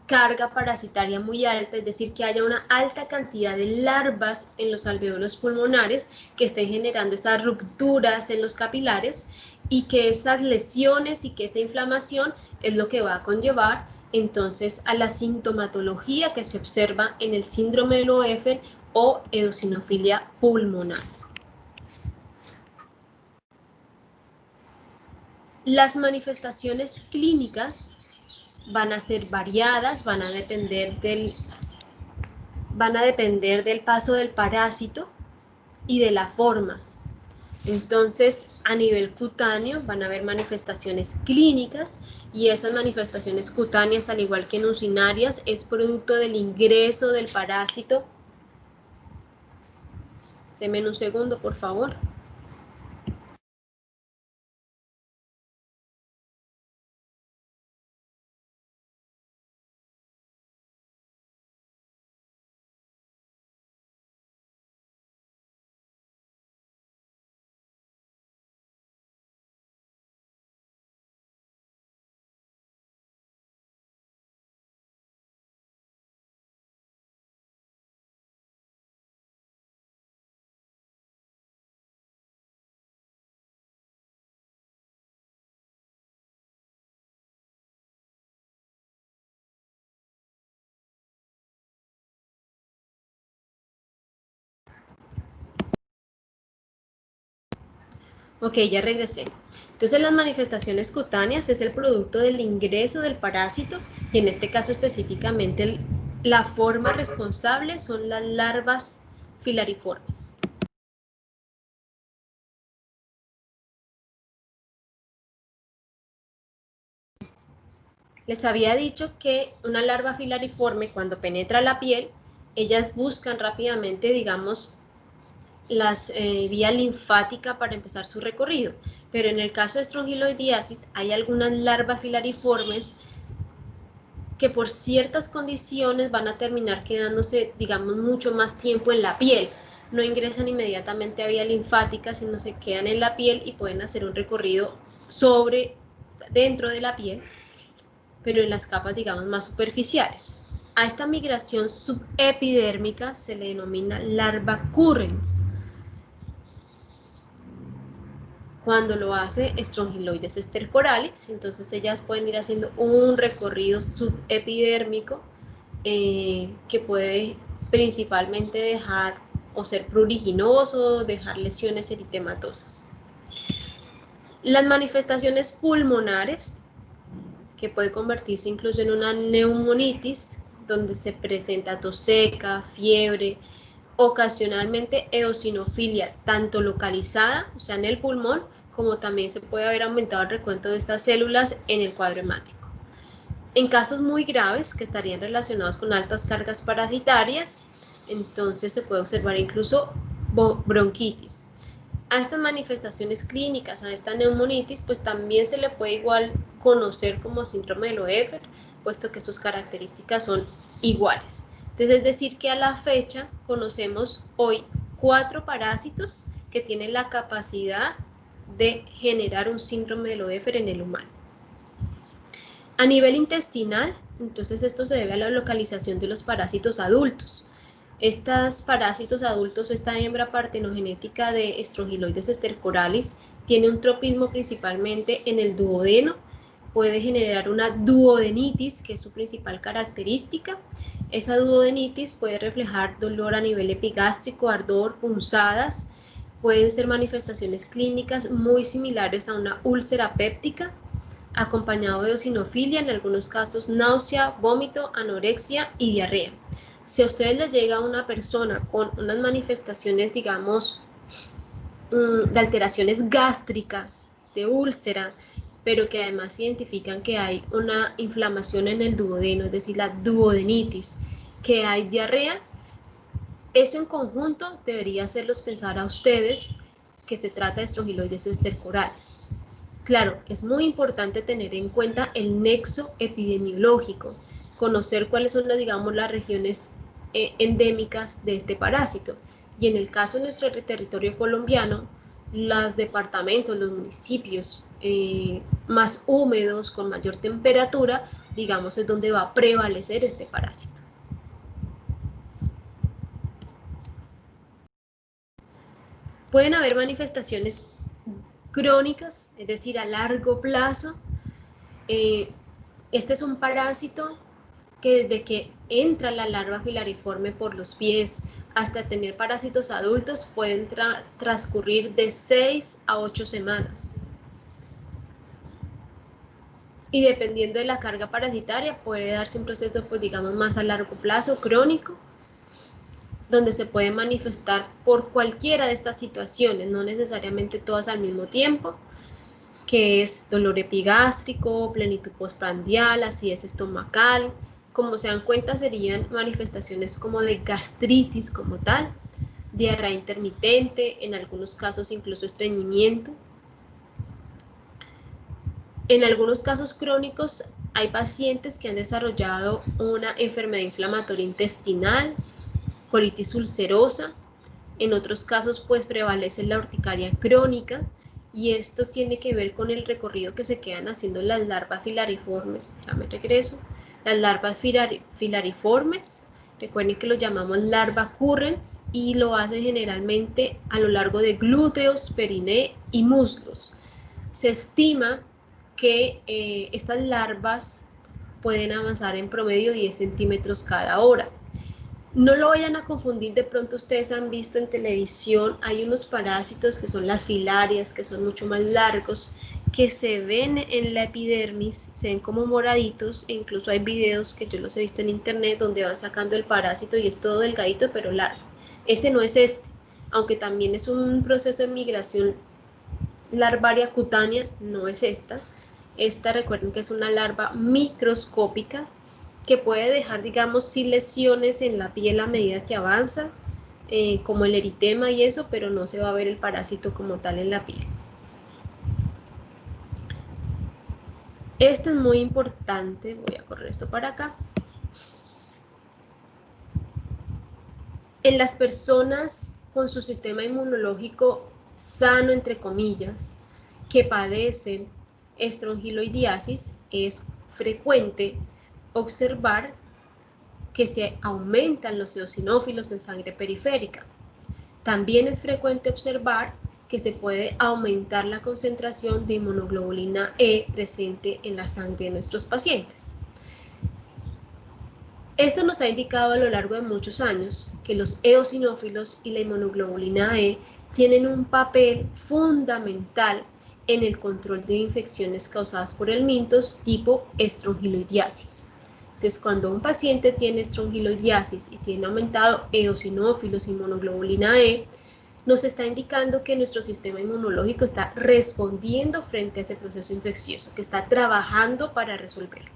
carga parasitaria muy alta, es decir, que haya una alta cantidad de larvas en los alveolos pulmonares que estén generando esas rupturas en los capilares y que esas lesiones y que esa inflamación es lo que va a conllevar entonces a la sintomatología que se observa en el síndrome de Loeffler o eosinofilia pulmonar. Las manifestaciones clínicas van a ser variadas, van a depender del paso del parásito y de la forma. Entonces, a nivel cutáneo van a haber manifestaciones clínicas y esas manifestaciones cutáneas, al igual que en usinarias, es producto del ingreso del parásito. Denme un segundo, por favor. Ok, ya regresé. Entonces las manifestaciones cutáneas es el producto del ingreso del parásito y en este caso específicamente la forma responsable son las larvas filariformes. Les había dicho que una larva filariforme, cuando penetra la piel, ellas buscan rápidamente, digamos, las vía linfática para empezar su recorrido, pero en el caso de estrongiloidiasis hay algunas larvas filariformes que por ciertas condiciones van a terminar quedándose, digamos, mucho más tiempo en la piel. No ingresan inmediatamente a vía linfática, sino se quedan en la piel y pueden hacer un recorrido dentro de la piel, pero en las capas, digamos, más superficiales. A esta migración subepidérmica se le denomina larva currens. Cuando lo hace Strongyloides stercoralis, entonces ellas pueden ir haciendo un recorrido subepidérmico que puede principalmente dejar o ser pruriginoso, dejar lesiones eritematosas. Las manifestaciones pulmonares, que puede convertirse incluso en una neumonitis, donde se presenta tos seca, fiebre, ocasionalmente eosinofilia, tanto localizada, o sea, en el pulmón, como también se puede haber aumentado el recuento de estas células en el cuadro hemático. En casos muy graves, que estarían relacionados con altas cargas parasitarias, entonces se puede observar incluso bronquitis. A estas manifestaciones clínicas, a esta neumonitis, pues también se le puede igual conocer como síndrome de Loeffler, puesto que sus características son iguales. Entonces, es decir, que a la fecha conocemos hoy 4 parásitos que tienen la capacidad de generar un síndrome de Loeffler en el humano. A nivel intestinal, entonces esto se debe a la localización de los parásitos adultos. Estos parásitos adultos, esta hembra partenogenética de Strongyloides stercoralis, tiene un tropismo principalmente en el duodeno, puede generar una duodenitis, que es su principal característica. Esa duodenitis puede reflejar dolor a nivel epigástrico, ardor, punzadas, pueden ser manifestaciones clínicas muy similares a una úlcera péptica, acompañado de eosinofilia, en algunos casos náusea, vómito, anorexia y diarrea. Si a ustedes les llega una persona con unas manifestaciones, digamos, de alteraciones gástricas, de úlcera, pero que además identifican que hay una inflamación en el duodeno, es decir, la duodenitis, que hay diarrea, eso en conjunto debería hacerlos pensar a ustedes que se trata de Strongyloides stercoralis. Claro, es muy importante tener en cuenta el nexo epidemiológico, conocer cuáles son las regiones endémicas de este parásito. Y en el caso de nuestro territorio colombiano, los departamentos, los municipios más húmedos, con mayor temperatura, digamos, es donde va a prevalecer este parásito. Pueden haber manifestaciones crónicas, es decir, a largo plazo. Este es un parásito que desde que entra la larva filariforme por los pies hasta tener parásitos adultos pueden transcurrir de 6 a 8 semanas. Y dependiendo de la carga parasitaria puede darse un proceso, pues digamos, más a largo plazo, crónico, donde se puede manifestar por cualquiera de estas situaciones, no necesariamente todas al mismo tiempo, que es dolor epigástrico, plenitud postprandial, acidez estomacal. Como se dan cuenta, serían manifestaciones como de gastritis como tal, diarrea intermitente, en algunos casos incluso estreñimiento. En algunos casos crónicos hay pacientes que han desarrollado una enfermedad inflamatoria intestinal, colitis ulcerosa. En otros casos pues prevalece la urticaria crónica, y esto tiene que ver con el recorrido que se quedan haciendo las larvas filariformes. Ya me regreso. Las larvas filariformes, recuerden que lo llamamos larva currens, y lo hacen generalmente a lo largo de glúteos, periné y muslos. Se estima que estas larvas pueden avanzar en promedio 10 centímetros cada hora. No lo vayan a confundir, de pronto ustedes han visto en televisión, hay unos parásitos que son las filarias, que son mucho más largos, que se ven en la epidermis, se ven como moraditos, e incluso hay videos que yo los he visto en internet donde van sacando el parásito y es todo delgadito pero largo. Este no es este, aunque también es un proceso de migración larvaria cutánea, no es esta. Esta recuerden que es una larva microscópica que puede dejar, digamos, sí lesiones en la piel a medida que avanza, como el eritema y eso, pero no se va a ver el parásito como tal en la piel. Esto es muy importante, voy a correr esto para acá. En las personas con su sistema inmunológico sano, entre comillas, que padecen estrongiloidiasis, es frecuente observar que se aumentan los eosinófilos en sangre periférica. También es frecuente observar que se puede aumentar la concentración de inmunoglobulina E presente en la sangre de nuestros pacientes. Esto nos ha indicado a lo largo de muchos años que los eosinófilos y la inmunoglobulina E tienen un papel fundamental en el control de infecciones causadas por helmintos tipo estrongiloidiasis. Entonces, cuando un paciente tiene estrongiloidiasis y tiene aumentado eosinófilos y inmunoglobulina E, nos está indicando que nuestro sistema inmunológico está respondiendo frente a ese proceso infeccioso, que está trabajando para resolverlo.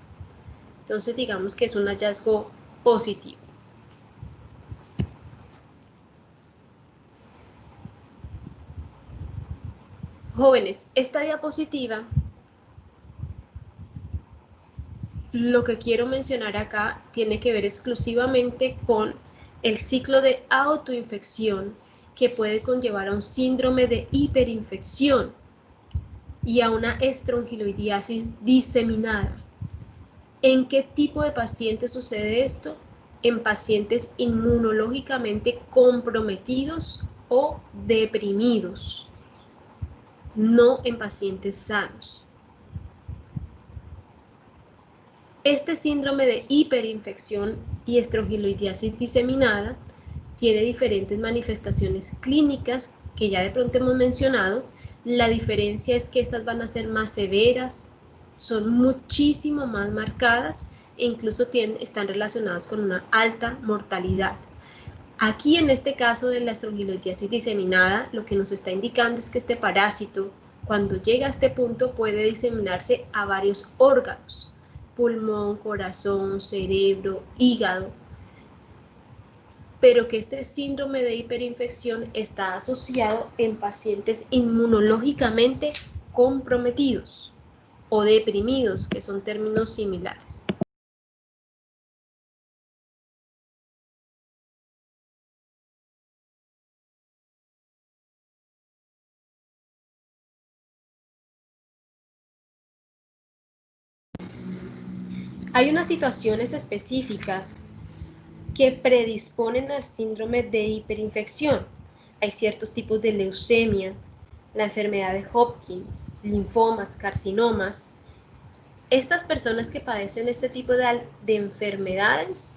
Entonces, digamos que es un hallazgo positivo. Jóvenes, esta diapositiva, lo que quiero mencionar acá tiene que ver exclusivamente con el ciclo de autoinfección que puede conllevar a un síndrome de hiperinfección y a una estrongiloidiasis diseminada. ¿En qué tipo de pacientes sucede esto? En pacientes inmunológicamente comprometidos o deprimidos, no en pacientes sanos. Este síndrome de hiperinfección y estrongiloidiasis diseminada tiene diferentes manifestaciones clínicas que ya de pronto hemos mencionado. La diferencia es que estas van a ser más severas, son muchísimo más marcadas e incluso están relacionadas con una alta mortalidad. Aquí en este caso de la estrongiloidiasis diseminada, lo que nos está indicando es que este parásito, cuando llega a este punto, puede diseminarse a varios órganos: pulmón, corazón, cerebro, hígado, pero que este síndrome de hiperinfección está asociado en pacientes inmunológicamente comprometidos o deprimidos, que son términos similares. Hay unas situaciones específicas que predisponen al síndrome de hiperinfección. Hay ciertos tipos de leucemia, la enfermedad de Hodgkin, linfomas, carcinomas. Estas personas que padecen este tipo de enfermedades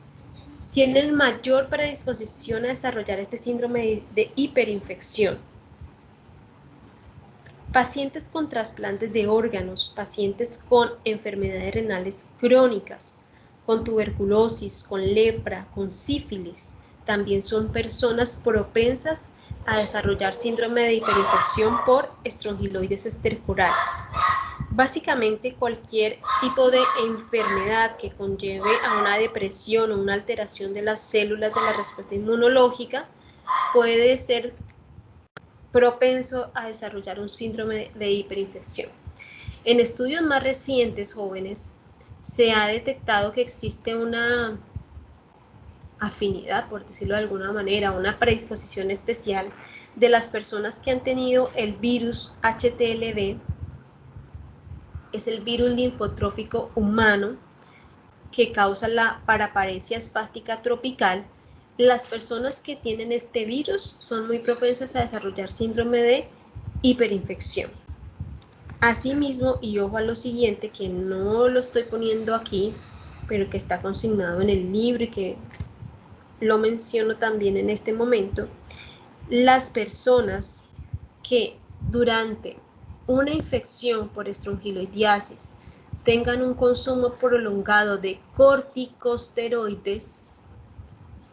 tienen mayor predisposición a desarrollar este síndrome de hiperinfección. Pacientes con trasplantes de órganos, pacientes con enfermedades renales crónicas, con tuberculosis, con lepra, con sífilis, también son personas propensas a desarrollar síndrome de hiperinfección por estrongiloides estercorales. Básicamente cualquier tipo de enfermedad que conlleve a una depresión o una alteración de las células de la respuesta inmunológica puede ser propenso a desarrollar un síndrome de hiperinfección. En estudios más recientes, jóvenes, se ha detectado que existe una afinidad, por decirlo de alguna manera, una predisposición especial de las personas que han tenido el virus HTLV, es el virus linfotrófico humano que causa la paraparesia espástica tropical. Las personas que tienen este virus son muy propensas a desarrollar síndrome de hiperinfección. Asimismo, y ojo a lo siguiente, que no lo estoy poniendo aquí, pero que está consignado en el libro y que lo menciono también en este momento, las personas que durante una infección por estrongiloidiasis tengan un consumo prolongado de corticosteroides,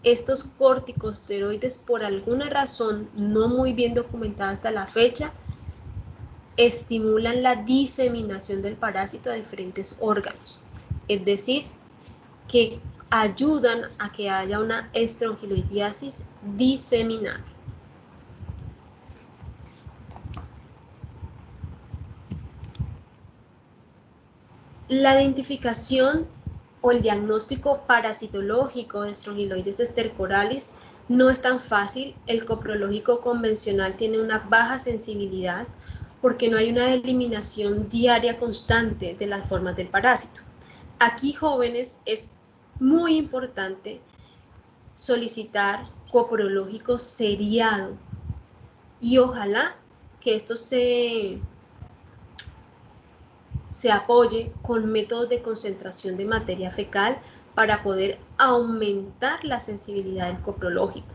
estos corticosteroides por alguna razón no muy bien documentada hasta la fecha, estimulan la diseminación del parásito a diferentes órganos, es decir, que ayudan a que haya una estrongiloidiasis diseminada. La identificación o el diagnóstico parasitológico de Strongyloides stercoralis no es tan fácil. El coprológico convencional tiene una baja sensibilidad porque no hay una eliminación diaria constante de las formas del parásito. Aquí, jóvenes, es muy importante solicitar coprológico seriado y ojalá que esto se apoye con métodos de concentración de materia fecal para poder aumentar la sensibilidad del coprológico.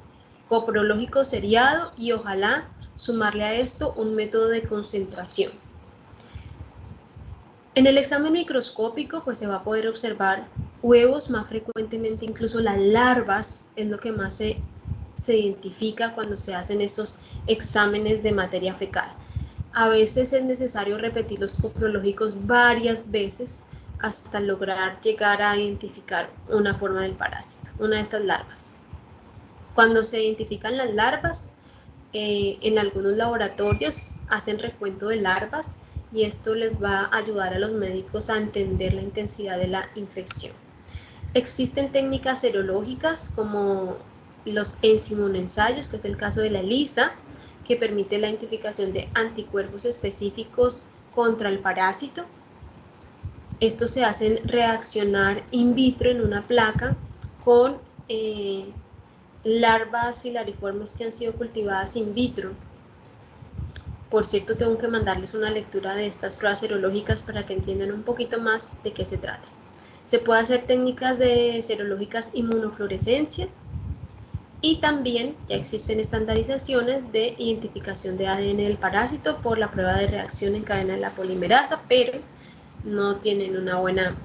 Coprológico seriado y ojalá sumarle a esto un método de concentración. En el examen microscópico pues se va a poder observar huevos, más frecuentemente incluso las larvas es lo que más se identifica cuando se hacen estos exámenes de materia fecal. A veces es necesario repetir los coprológicos varias veces hasta lograr llegar a identificar una forma del parásito, una de estas larvas. Cuando se identifican las larvas, en algunos laboratorios hacen recuento de larvas y esto les va a ayudar a los médicos a entender la intensidad de la infección. Existen técnicas serológicas como los enzimoensayos, que es el caso de la ELISA, que permite la identificación de anticuerpos específicos contra el parásito. Estos se hacen reaccionar in vitro en una placa con larvas filariformes que han sido cultivadas in vitro. Por cierto, tengo que mandarles una lectura de estas pruebas serológicas para que entiendan un poquito más de qué se trata. Se puede hacer técnicas de serológicas inmunofluorescencia y también ya existen estandarizaciones de identificación de ADN del parásito por la prueba de reacción en cadena de la polimerasa, pero no tienen una buena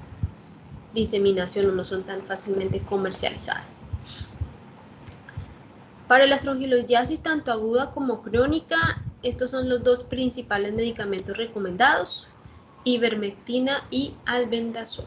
diseminación o no son tan fácilmente comercializadas. Para la estrongiloidiasis tanto aguda como crónica, estos son los dos principales medicamentos recomendados, ivermectina y albendazol.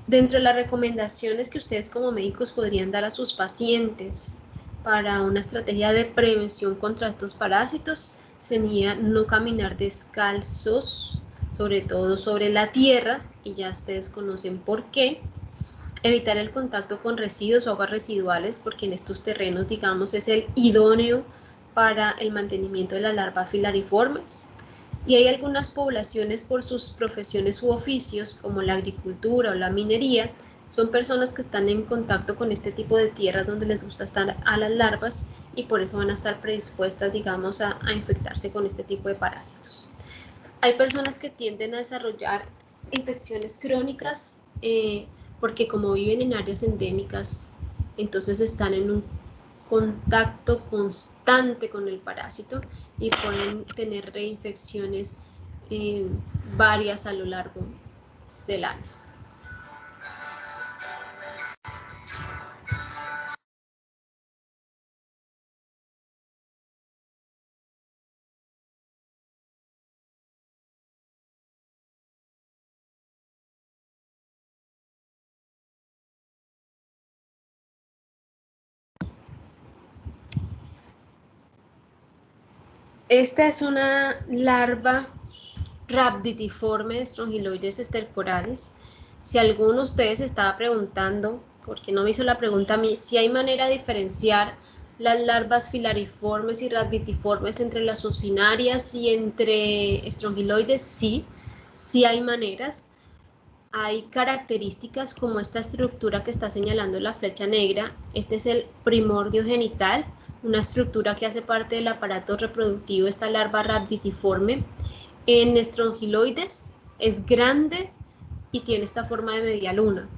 Dentro de las recomendaciones que ustedes como médicos podrían dar a sus pacientes para una estrategia de prevención contra estos parásitos sería no caminar descalzos, sobre todo sobre la tierra, y ya ustedes conocen por qué. Evitar el contacto con residuos o aguas residuales, porque en estos terrenos, digamos, es el idóneo para el mantenimiento de las larvas filariformes. Y hay algunas poblaciones por sus profesiones u oficios, como la agricultura o la minería, son personas que están en contacto con este tipo de tierras donde les gusta estar a las larvas y por eso van a estar predispuestas, digamos, a infectarse con este tipo de parásitos. Hay personas que tienden a desarrollar infecciones crónicas porque como viven en áreas endémicas, entonces están en un contacto constante con el parásito y pueden tener reinfecciones varias a lo largo del año. Esta es una larva rhabditiforme de Strongyloides stercoralis. Si alguno de ustedes estaba preguntando, porque no me hizo la pregunta a mí, si hay manera de diferenciar las larvas filariformes y rhabditiformes entre las succinarias y entre Strongyloides, sí hay maneras. Hay características como esta estructura que está señalando la flecha negra. Este es el primordio genital, una estructura que hace parte del aparato reproductivo, esta larva rhabditiforme. En Strongyloides es grande y tiene esta forma de media luna.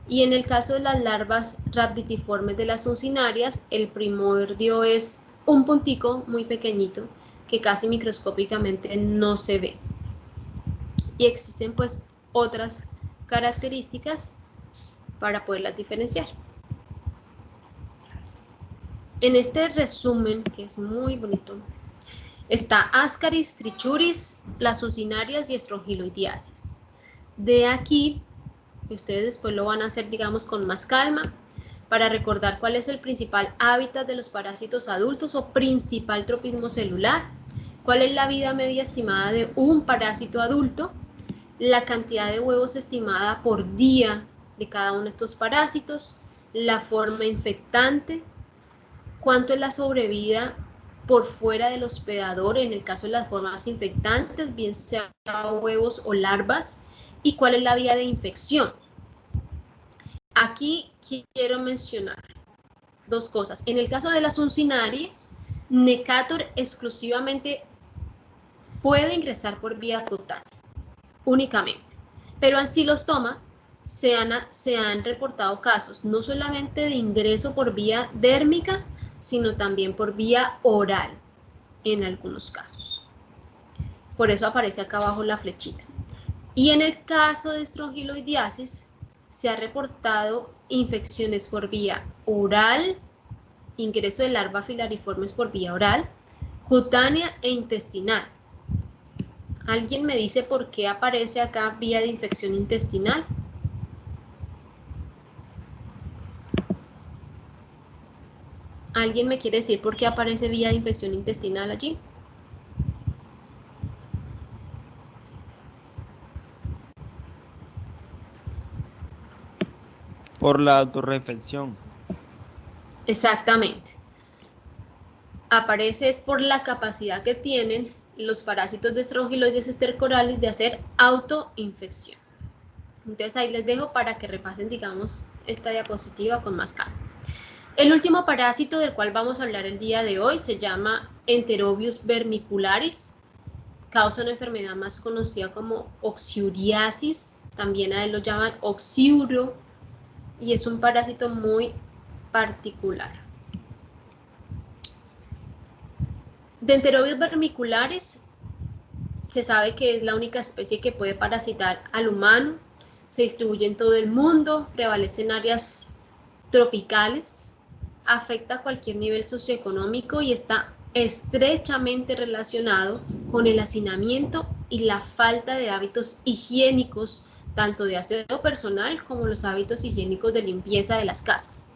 Y en el caso de las larvas rhabditiformes de las succinarias, el primordio es un puntico muy pequeñito que casi microscópicamente no se ve. Y existen pues otras características para poderlas diferenciar. En este resumen, que es muy bonito, Está Ascaris, Trichuris, las uncinarias y Strongyloidiasis. De aquí, ustedes después lo van a hacer, digamos, con más calma, para recordar cuál es el principal hábitat de los parásitos adultos o principal tropismo celular, cuál es la vida media estimada de un parásito adulto, la cantidad de huevos estimada por día de cada uno de estos parásitos, la forma infectante, cuánto es la sobrevida por fuera del hospedador en el caso de las formas infectantes, bien sea huevos o larvas, y cuál es la vía de infección. Aquí quiero mencionar dos cosas. En el caso de las uncinarias, Necator exclusivamente puede ingresar por vía cutánea, únicamente. Pero así los toma, se han reportado casos no solamente de ingreso por vía dérmica, sino también por vía oral, en algunos casos. Por eso aparece acá abajo la flechita. Y en el caso de Strongyloidiasis, se ha reportado infecciones por vía oral, ingreso de larvas filariformes por vía oral, cutánea e intestinal. ¿Alguien me dice por qué aparece acá vía de infección intestinal? ¿Alguien me quiere decir por qué aparece vía de infección intestinal allí? Por la autorreflexión. Exactamente. Aparece es por la capacidad que tienen los parásitos de Strongyloides estercoralis de hacer autoinfección. Entonces ahí les dejo para que repasen, digamos, esta diapositiva con más calma. El último parásito del cual vamos a hablar el día de hoy se llama Enterobius vermicularis. Causa una enfermedad más conocida como oxiuriasis, también a él lo llaman oxiuro, y es un parásito muy particular. De Enterobius vermicularis se sabe que es la única especie que puede parasitar al humano, se distribuye en todo el mundo, prevalece en áreas tropicales, afecta a cualquier nivel socioeconómico y está estrechamente relacionado con el hacinamiento y la falta de hábitos higiénicos, tanto de aseo personal como los hábitos higiénicos de limpieza de las casas.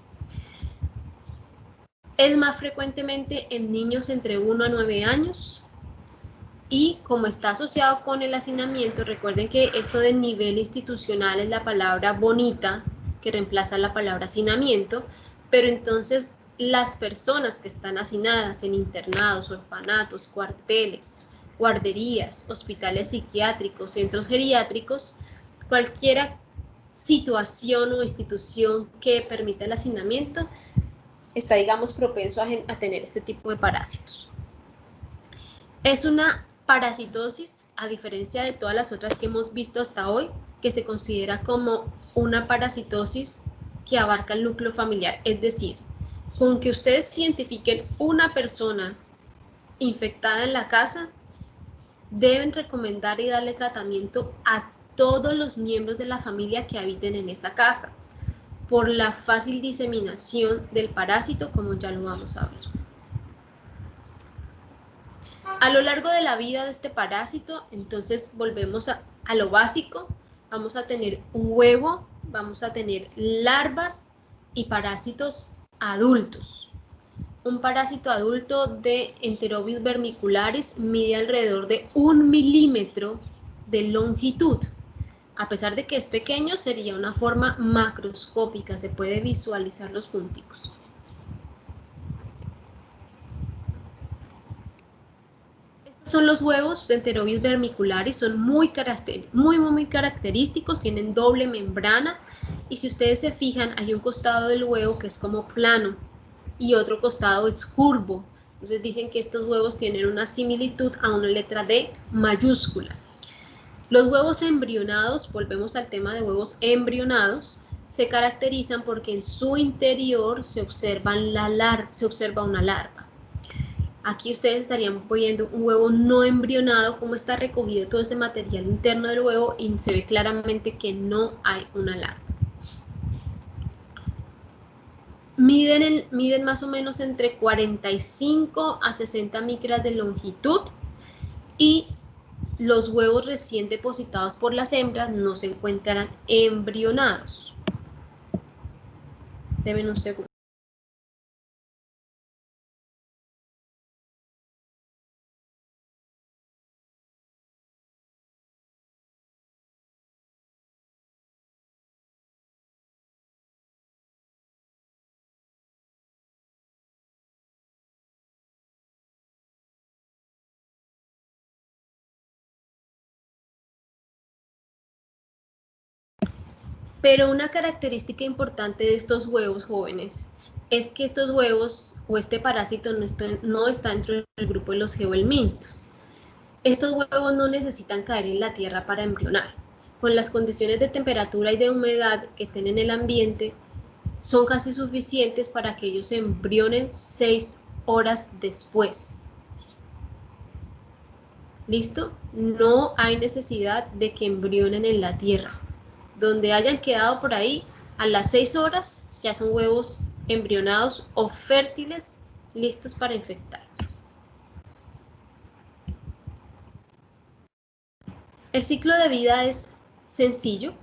Es más frecuentemente en niños entre 1 a 9 años y como está asociado con el hacinamiento, recuerden que esto de nivel institucional es la palabra bonita que reemplaza la palabra hacinamiento, pero entonces las personas que están hacinadas en internados, orfanatos, cuarteles, guarderías, hospitales psiquiátricos, centros geriátricos, cualquier situación o institución que permita el hacinamiento está, digamos, propenso a tener este tipo de parásitos. Es una parasitosis, a diferencia de todas las otras que hemos visto hasta hoy, que se considera como una parasitosis que abarca el núcleo familiar, es decir, con que ustedes identifiquen una persona infectada en la casa, deben recomendar y darle tratamiento a todos los miembros de la familia que habiten en esa casa, por la fácil diseminación del parásito, como ya lo vamos a ver. A lo largo de la vida de este parásito, entonces volvemos a lo básico, vamos a tener un huevo, vamos a tener larvas y parásitos adultos. Un parásito adulto de Enterobius vermicularis mide alrededor de 1 milímetro de longitud. A pesar de que es pequeño, sería una forma macroscópica, se puede visualizar los punticos. Estos son los huevos de Enterobius vermicularis, son muy característicos, tienen doble membrana y si ustedes se fijan hay un costado del huevo que es como plano y otro costado es curvo. Entonces dicen que estos huevos tienen una similitud a una letra D mayúscula. Los huevos embrionados, volvemos al tema de huevos embrionados, se caracterizan porque en su interior se observa una larva. Aquí ustedes estarían viendo un huevo no embrionado, cómo está recogido todo ese material interno del huevo y se ve claramente que no hay una larva. Miden más o menos entre 45 a 60 micras de longitud y los huevos recién depositados por las hembras no se encuentran embrionados. Denme un segundo. Pero una característica importante de estos huevos jóvenes es que estos huevos o este parásito no está dentro del grupo de los geohelmintos. Estos huevos no necesitan caer en la tierra para embrionar. Con las condiciones de temperatura y de humedad que estén en el ambiente, son casi suficientes para que ellos se embrionen 6 horas después. ¿Listo? No hay necesidad de que embrionen en la tierra. Donde hayan quedado por ahí, a las 6 horas ya son huevos embrionados o fértiles, listos para infectar. El ciclo de vida es sencillo.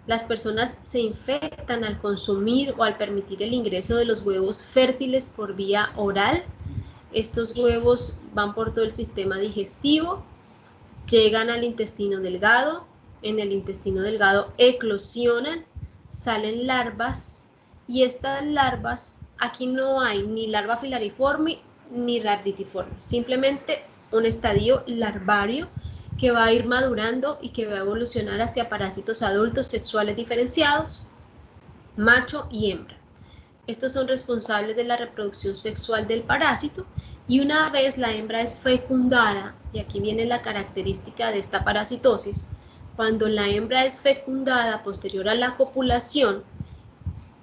Las personas se infectan al consumir o al permitir el ingreso de los huevos fértiles por vía oral. Estos huevos van por todo el sistema digestivo, llegan al intestino delgado. En el intestino delgado eclosionan, salen larvas y estas larvas, aquí no hay ni larva filariforme ni rhabditiforme, simplemente un estadio larvario que va a ir madurando y que va a evolucionar hacia parásitos adultos sexuales diferenciados, macho y hembra. Estos son responsables de la reproducción sexual del parásito y una vez la hembra es fecundada, y aquí viene la característica de esta parasitosis, cuando la hembra es fecundada posterior a la copulación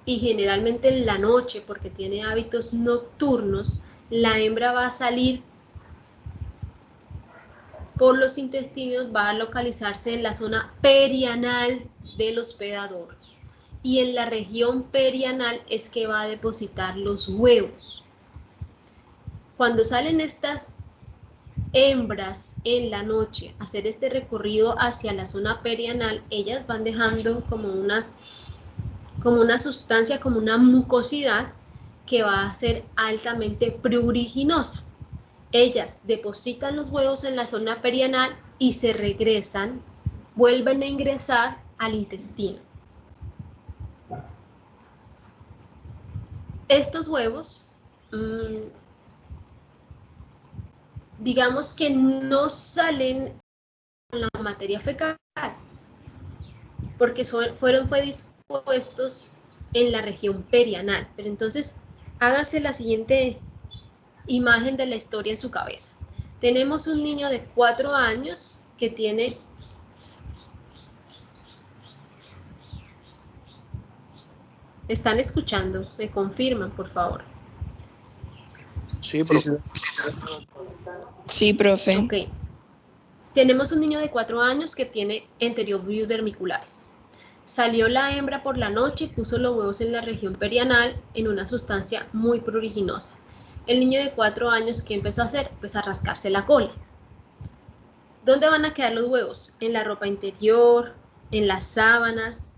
y generalmente en la noche porque tiene hábitos nocturnos, la hembra va a salir por los intestinos, va a localizarse en la zona perianal del hospedador y en la región perianal es que va a depositar los huevos. Cuando salen estas hembras en la noche hacer este recorrido hacia la zona perianal, ellas van dejando como una sustancia, como una mucosidad que va a ser altamente pruriginosa. Ellas depositan los huevos en la zona perianal y se regresan, vuelven a ingresar al intestino. Estos huevos digamos que no salen con la materia fecal, porque fueron dispuestos en la región perianal. Pero entonces, hágase la siguiente imagen de la historia en su cabeza. Tenemos un niño de 4 años que tiene ¿Están escuchando? Me confirman, por favor. Sí, profe. Sí, profe. Ok. Tenemos un niño de 4 años que tiene enterovirus vermiculares. Salió la hembra por la noche y puso los huevos en la región perianal en una sustancia muy pruriginosa. El niño de 4 años, ¿qué empezó a hacer? Pues a rascarse la cola. ¿Dónde van a quedar los huevos? En la ropa interior, en las sábanas,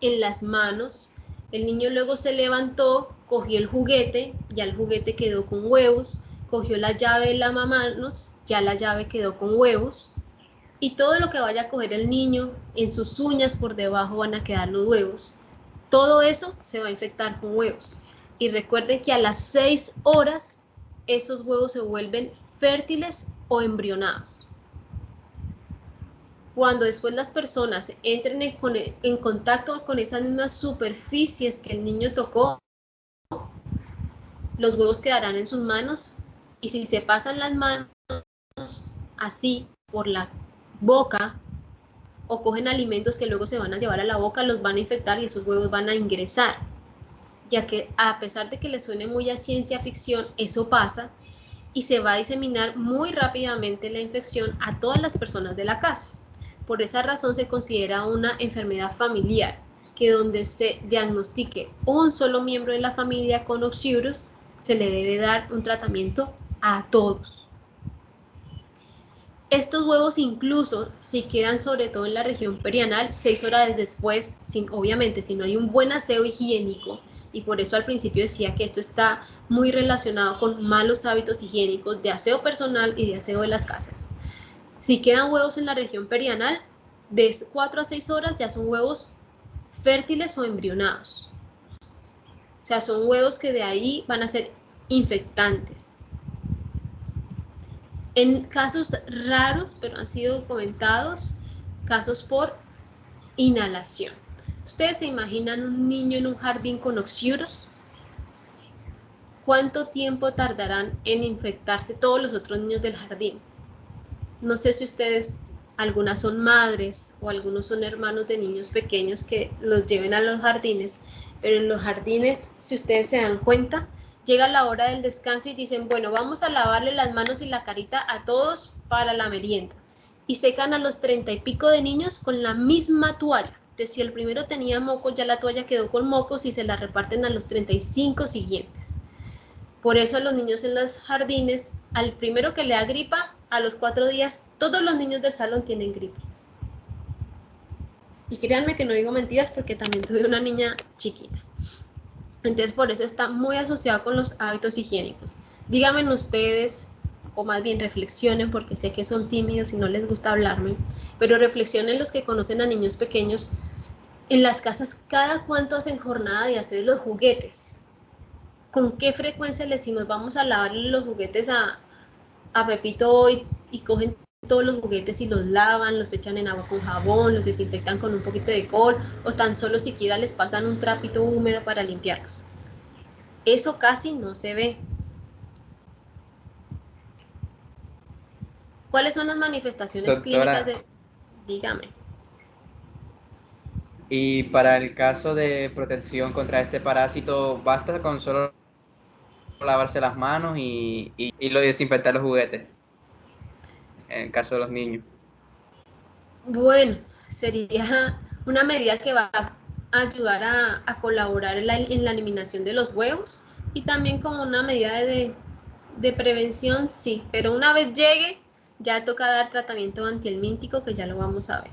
en las manos. El niño luego se levantó, cogió el juguete, ya el juguete quedó con huevos, cogió la llave de la mamanos, ya la llave quedó con huevos, y todo lo que vaya a coger el niño, en sus uñas por debajo van a quedar los huevos. Todo eso se va a infectar con huevos. Y recuerden que a las 6 horas esos huevos se vuelven fértiles o embrionados. Cuando después las personas entren en contacto con esas mismas superficies que el niño tocó, los huevos quedarán en sus manos y si se pasan las manos así por la boca o cogen alimentos que luego se van a llevar a la boca, los van a infectar y esos huevos van a ingresar. Ya que a pesar de que les suene muy a ciencia ficción, eso pasa y se va a diseminar muy rápidamente la infección a todas las personas de la casa. Por esa razón se considera una enfermedad familiar. que donde se diagnostique un solo miembro de la familia con Oxyurus, se le debe dar un tratamiento a todos. Estos huevos incluso si quedan sobre todo en la región perianal 6 horas después, obviamente si no hay un buen aseo higiénico, y por eso al principio decía que esto está muy relacionado con malos hábitos higiénicos de aseo personal y de aseo de las casas. Si quedan huevos en la región perianal, de 4 a 6 horas ya son huevos fértiles o embrionados. O sea, son huevos que de ahí van a ser infectantes. En casos raros, pero han sido documentados, casos por inhalación. ¿Ustedes se imaginan un niño en un jardín con Oxyurus? ¿Cuánto tiempo tardarán en infectarse todos los otros niños del jardín? No sé si ustedes, algunas son madres o algunos son hermanos de niños pequeños que los lleven a los jardines, pero en los jardines, si ustedes se dan cuenta, llega la hora del descanso y dicen, bueno, vamos a lavarle las manos y la carita a todos para la merienda. Y secan a los 30 y pico de niños con la misma toalla. Entonces, si el primero tenía mocos, ya la toalla quedó con mocos y se la reparten a los 35 siguientes. Por eso a los niños en los jardines, al primero que le da gripa, a los 4 días, todos los niños del salón tienen gripa. Y créanme que no digo mentiras porque también tuve una niña chiquita. Entonces, por eso está muy asociado con los hábitos higiénicos. Díganme ustedes, o más bien reflexionen, porque sé que son tímidos y no les gusta hablarme, pero reflexionen los que conocen a niños pequeños. En las casas, ¿cada cuánto hacen jornada de hacer los juguetes? ¿Con qué frecuencia le decimos vamos a lavarle los juguetes a Pepito hoy? Y cogen todos los juguetes y los lavan, los echan en agua con jabón, los desinfectan con un poquito de alcohol, o tan solo siquiera les pasan un trapito húmedo para limpiarlos. Eso casi no se ve. ¿Cuáles son las manifestaciones clínicas de...? Dígame. Y para el caso de protección contra este parásito, basta con solo lavarse las manos y desinfectar los juguetes, en el caso de los niños. Bueno, sería una medida que va a ayudar a colaborar en la eliminación de los huevos y también como una medida de prevención, sí, pero una vez llegue ya toca dar tratamiento antihelmíntico, que ya lo vamos a ver.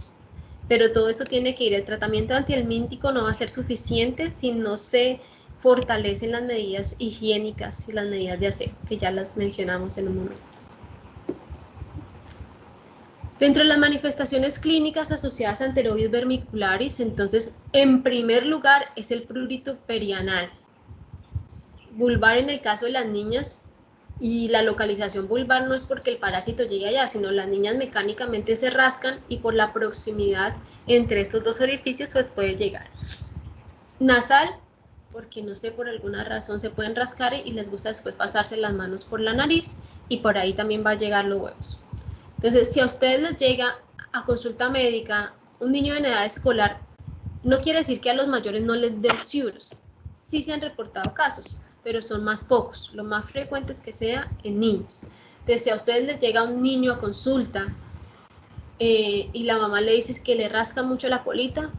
Pero todo eso tiene que ir, el tratamiento antihelmíntico no va a ser suficiente si no se fortalecen las medidas higiénicas y las medidas de aseo, que ya las mencionamos en un momento. Dentro de las manifestaciones clínicas asociadas a Enterobius vermicularis, entonces, en primer lugar es el prurito perianal. Vulvar en el caso de las niñas, y la localización vulvar no es porque el parásito llegue allá, sino las niñas mecánicamente se rascan y por la proximidad entre estos dos orificios pues puede llegar. Nasal, porque no sé, por alguna razón se pueden rascar y les gusta después pasarse las manos por la nariz y por ahí también va a llegar los huevos. Entonces, si a ustedes les llega a consulta médica un niño en edad escolar, no quiere decir que a los mayores no les dé Oxyurus. Sí se han reportado casos, pero son más pocos. Lo más frecuente es que sea en niños. Entonces, si a ustedes les llega un niño a consulta y la mamá le dice que le rasca mucho la colita,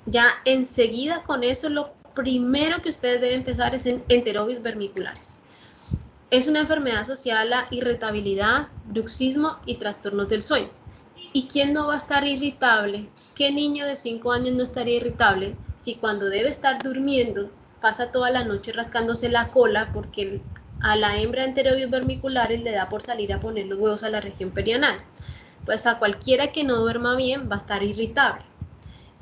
ya enseguida con eso lo primero que ustedes deben empezar es en Enterobius vermicularis. Es una enfermedad asociada a la irritabilidad, bruxismo y trastornos del sueño. ¿Y quién no va a estar irritable? ¿Qué niño de 5 años no estaría irritable si cuando debe estar durmiendo pasa toda la noche rascándose la cola porque a la hembra de Enterobius vermicularis le da por salir a poner los huevos a la región perianal? Pues a cualquiera que no duerma bien va a estar irritable.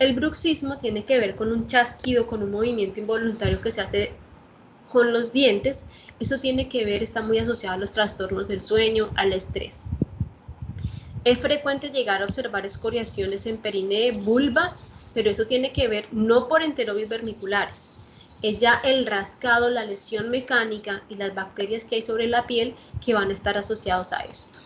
El bruxismo tiene que ver con un chasquido, con un movimiento involuntario que se hace con los dientes. Eso tiene que ver, está muy asociado a los trastornos del sueño, al estrés. Es frecuente llegar a observar escoriaciones en perineo, vulva, pero eso tiene que ver no por Enterobius vermicularis. Es ya el rascado, la lesión mecánica y las bacterias que hay sobre la piel que van a estar asociados a esto.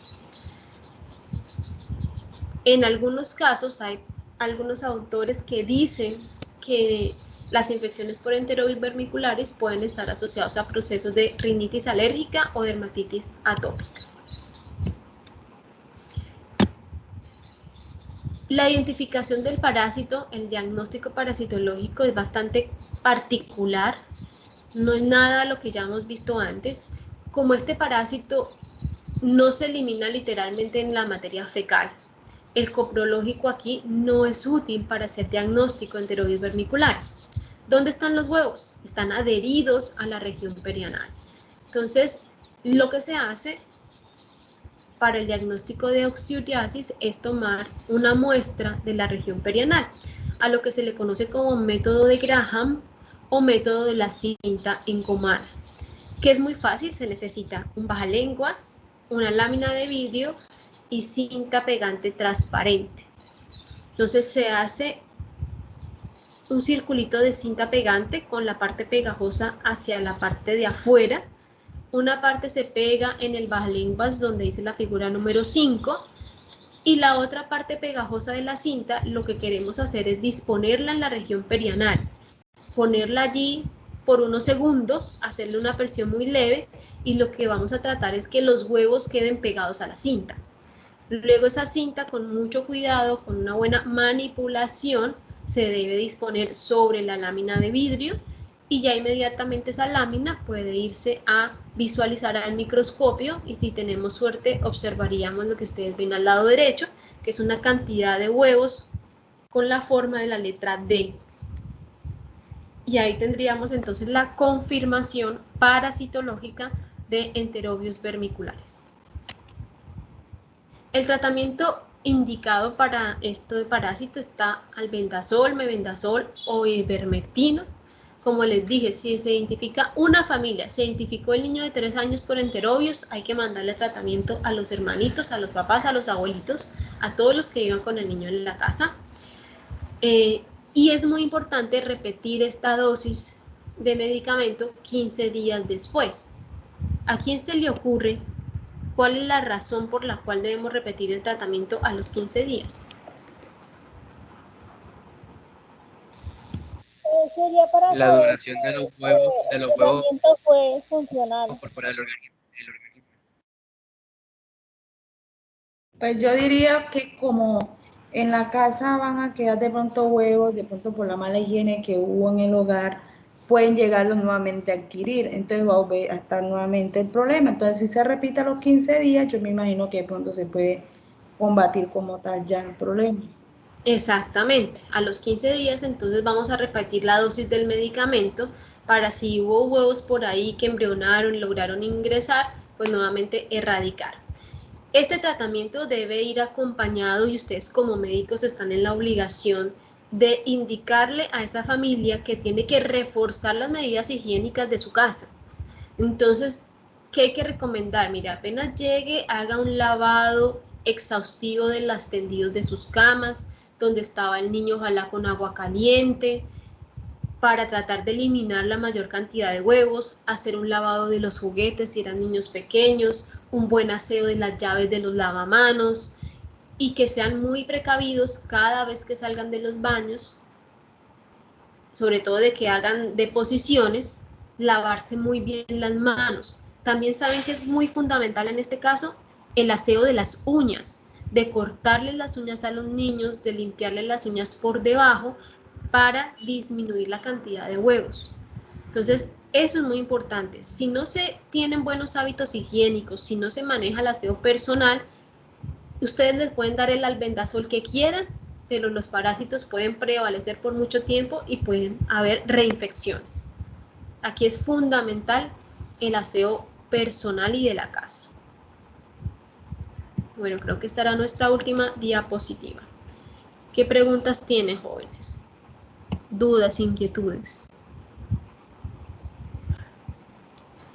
En algunos casos hay algunos autores que dicen que las infecciones por Enterobius vermicularis pueden estar asociados a procesos de rinitis alérgica o dermatitis atópica. La identificación del parásito, el diagnóstico parasitológico es bastante particular, no es nada lo que ya hemos visto antes. Como este parásito no se elimina literalmente en la materia fecal, el coprológico aquí no es útil para hacer diagnóstico de enterobios vermiculares. ¿Dónde están los huevos? Están adheridos a la región perianal. Entonces, lo que se hace para el diagnóstico de oxyuriasis es tomar una muestra de la región perianal, a lo que se le conoce como método de Graham o método de la cinta engomada, que es muy fácil. Se necesita un bajalenguas, una lámina de vidrio y cinta pegante transparente. Entonces se hace un circulito de cinta pegante con la parte pegajosa hacia la parte de afuera. Una parte se pega en el bajalenguas donde dice la figura número 5 y la otra parte pegajosa de la cinta lo que queremos hacer es disponerla en la región perianal, ponerla allí por unos segundos, hacerle una presión muy leve y lo que vamos a tratar es que los huevos queden pegados a la cinta. Luego esa cinta con mucho cuidado, con una buena manipulación, se debe disponer sobre la lámina de vidrio y ya inmediatamente esa lámina puede irse a visualizar al microscopio y si tenemos suerte observaríamos lo que ustedes ven al lado derecho, que es una cantidad de huevos con la forma de la letra D. Y ahí tendríamos entonces la confirmación parasitológica de enterobios vermiculares. El tratamiento indicado para esto de parásito está albendazol, mebendazol o ivermectino. Como les dije, si se identifica una familia, se identificó el niño de 3 años con enterobios, hay que mandarle tratamiento a los hermanitos, a los papás, a los abuelitos, a todos los que vivan con el niño en la casa. Y es muy importante repetir esta dosis de medicamento 15 días después. ¿A quién se le ocurre cuál es la razón por la cual debemos repetir el tratamiento a los 15 días? Sería para La saber duración de los huevos, que el tratamiento fue funcional. por el organismo. Pues yo diría que como en la casa van a quedar de pronto huevos, de pronto por la mala higiene que hubo en el hogar, pueden llegarlos nuevamente a adquirir, entonces va a estar nuevamente el problema. Entonces si se repite a los 15 días, yo me imagino que de pronto se puede combatir como tal ya el problema. Exactamente, a los 15 días entonces vamos a repetir la dosis del medicamento para si hubo huevos por ahí que embrionaron y lograron ingresar, pues nuevamente erradicar. Este tratamiento debe ir acompañado y ustedes como médicos están en la obligación de indicarle a esa familia que tiene que reforzar las medidas higiénicas de su casa. Entonces, ¿qué hay que recomendar? Mira, apenas llegue, haga un lavado exhaustivo de los tendidos de sus camas, donde estaba el niño, ojalá con agua caliente, para tratar de eliminar la mayor cantidad de huevos, hacer un lavado de los juguetes si eran niños pequeños, un buen aseo de las llaves de los lavamanos y que sean muy precavidos cada vez que salgan de los baños, sobre todo de que hagan deposiciones, lavarse muy bien las manos. También saben que es muy fundamental en este caso el aseo de las uñas, de cortarles las uñas a los niños, de limpiarles las uñas por debajo para disminuir la cantidad de huevos. Entonces, eso es muy importante. Si no se tienen buenos hábitos higiénicos, si no se maneja el aseo personal, ustedes les pueden dar el albendazol que quieran, pero los parásitos pueden prevalecer por mucho tiempo y pueden haber reinfecciones. Aquí es fundamental el aseo personal y de la casa. Bueno, creo que esta era nuestra última diapositiva. ¿Qué preguntas tienen, jóvenes? Dudas, inquietudes.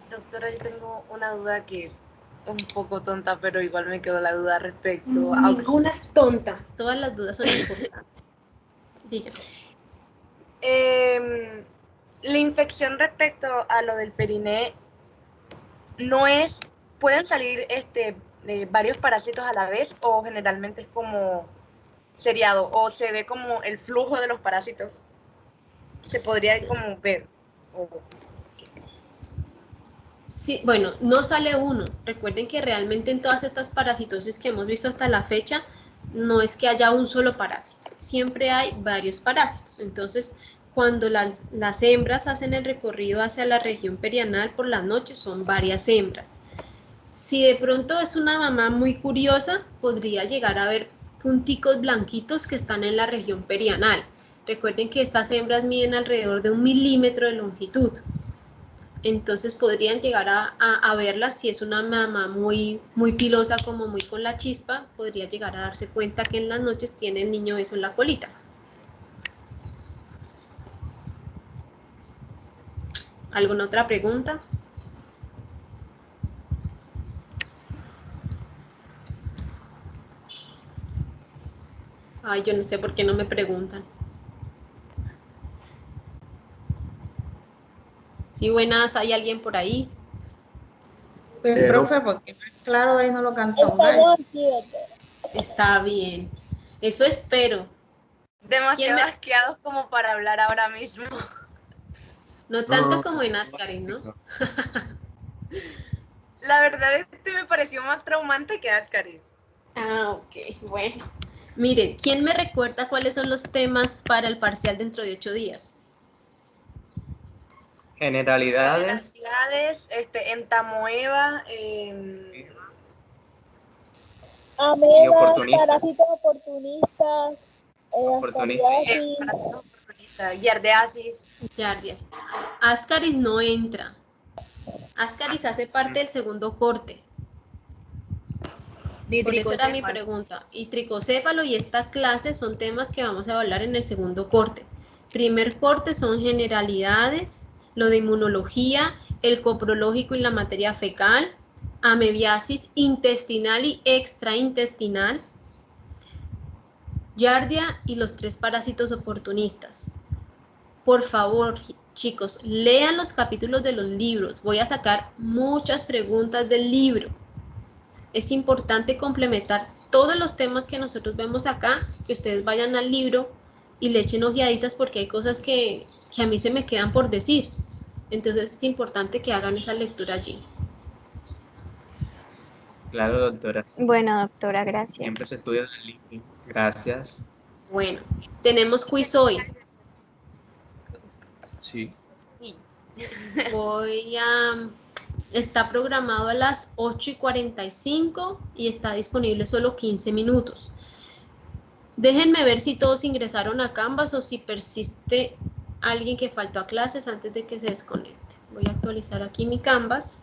Doctora, yo tengo una duda que es un poco tonta, pero igual me quedó la duda respecto a... Ninguna es tonta, todas las dudas son importantes. Dígame. La infección respecto a lo del periné no es... ¿Pueden salir varios parásitos a la vez o generalmente es como seriado o se ve como el flujo de los parásitos? Se podría como ver. Sí, bueno, no sale uno. Recuerden que realmente en todas estas parasitosis que hemos visto hasta la fecha, no es que haya un solo parásito, siempre hay varios parásitos. Entonces, cuando las hembras hacen el recorrido hacia la región perianal por las noches, son varias hembras. Si de pronto es una mamá muy curiosa, podría llegar a ver punticos blanquitos que están en la región perianal. Recuerden que estas hembras miden alrededor de 1 milímetro de longitud. Entonces podrían llegar a verlas. Si es una mamá muy pilosa, como muy con la chispa, podría llegar a darse cuenta que en las noches tiene el niño eso en la colita. ¿Alguna otra pregunta? Ay, yo no sé por qué no me preguntan. Sí, buenas, ¿hay alguien por ahí? Pues, profe, porque más claro de ahí no lo cantó. Estamos aquí, doctora. Está bien. Eso espero. Demasiado asqueados como para hablar ahora mismo. No tanto como en Ascaris, ¿no? La verdad, este me pareció más traumante que Ascaris. Ah, ok, bueno. Mire, ¿quién me recuerda cuáles son los temas para el parcial dentro de 8 días? Generalidades. Entamoeba, amebas, parásitos oportunistas, ascariasis. parásitos oportunistas, giardiasis. Ascaris no entra. Ascaris hace parte del segundo corte. Por eso era mi pregunta. Y tricocéfalo y esta clase son temas que vamos a hablar en el segundo corte. Primer corte son generalidades, lo de inmunología, el coprológico y la materia fecal, amebiasis intestinal y extraintestinal, giardia y los 3 parásitos oportunistas. Por favor, chicos, lean los capítulos de los libros. Voy a sacar muchas preguntas del libro. Es importante complementar todos los temas que nosotros vemos acá, que ustedes vayan al libro y le echen ojeaditas, porque hay cosas que a mí se me quedan por decir. Entonces es importante que hagan esa lectura allí. Claro, doctora. Bueno, doctora, gracias. Siempre se estudia en el LinkedIn. Gracias. Bueno, tenemos quiz hoy. Sí. Está programado a las 8:45 y está disponible solo 15 minutos. Déjenme ver si todos ingresaron a Canvas o si persiste alguien que faltó a clases antes de que se desconecte. Voy a actualizar aquí mi Canvas.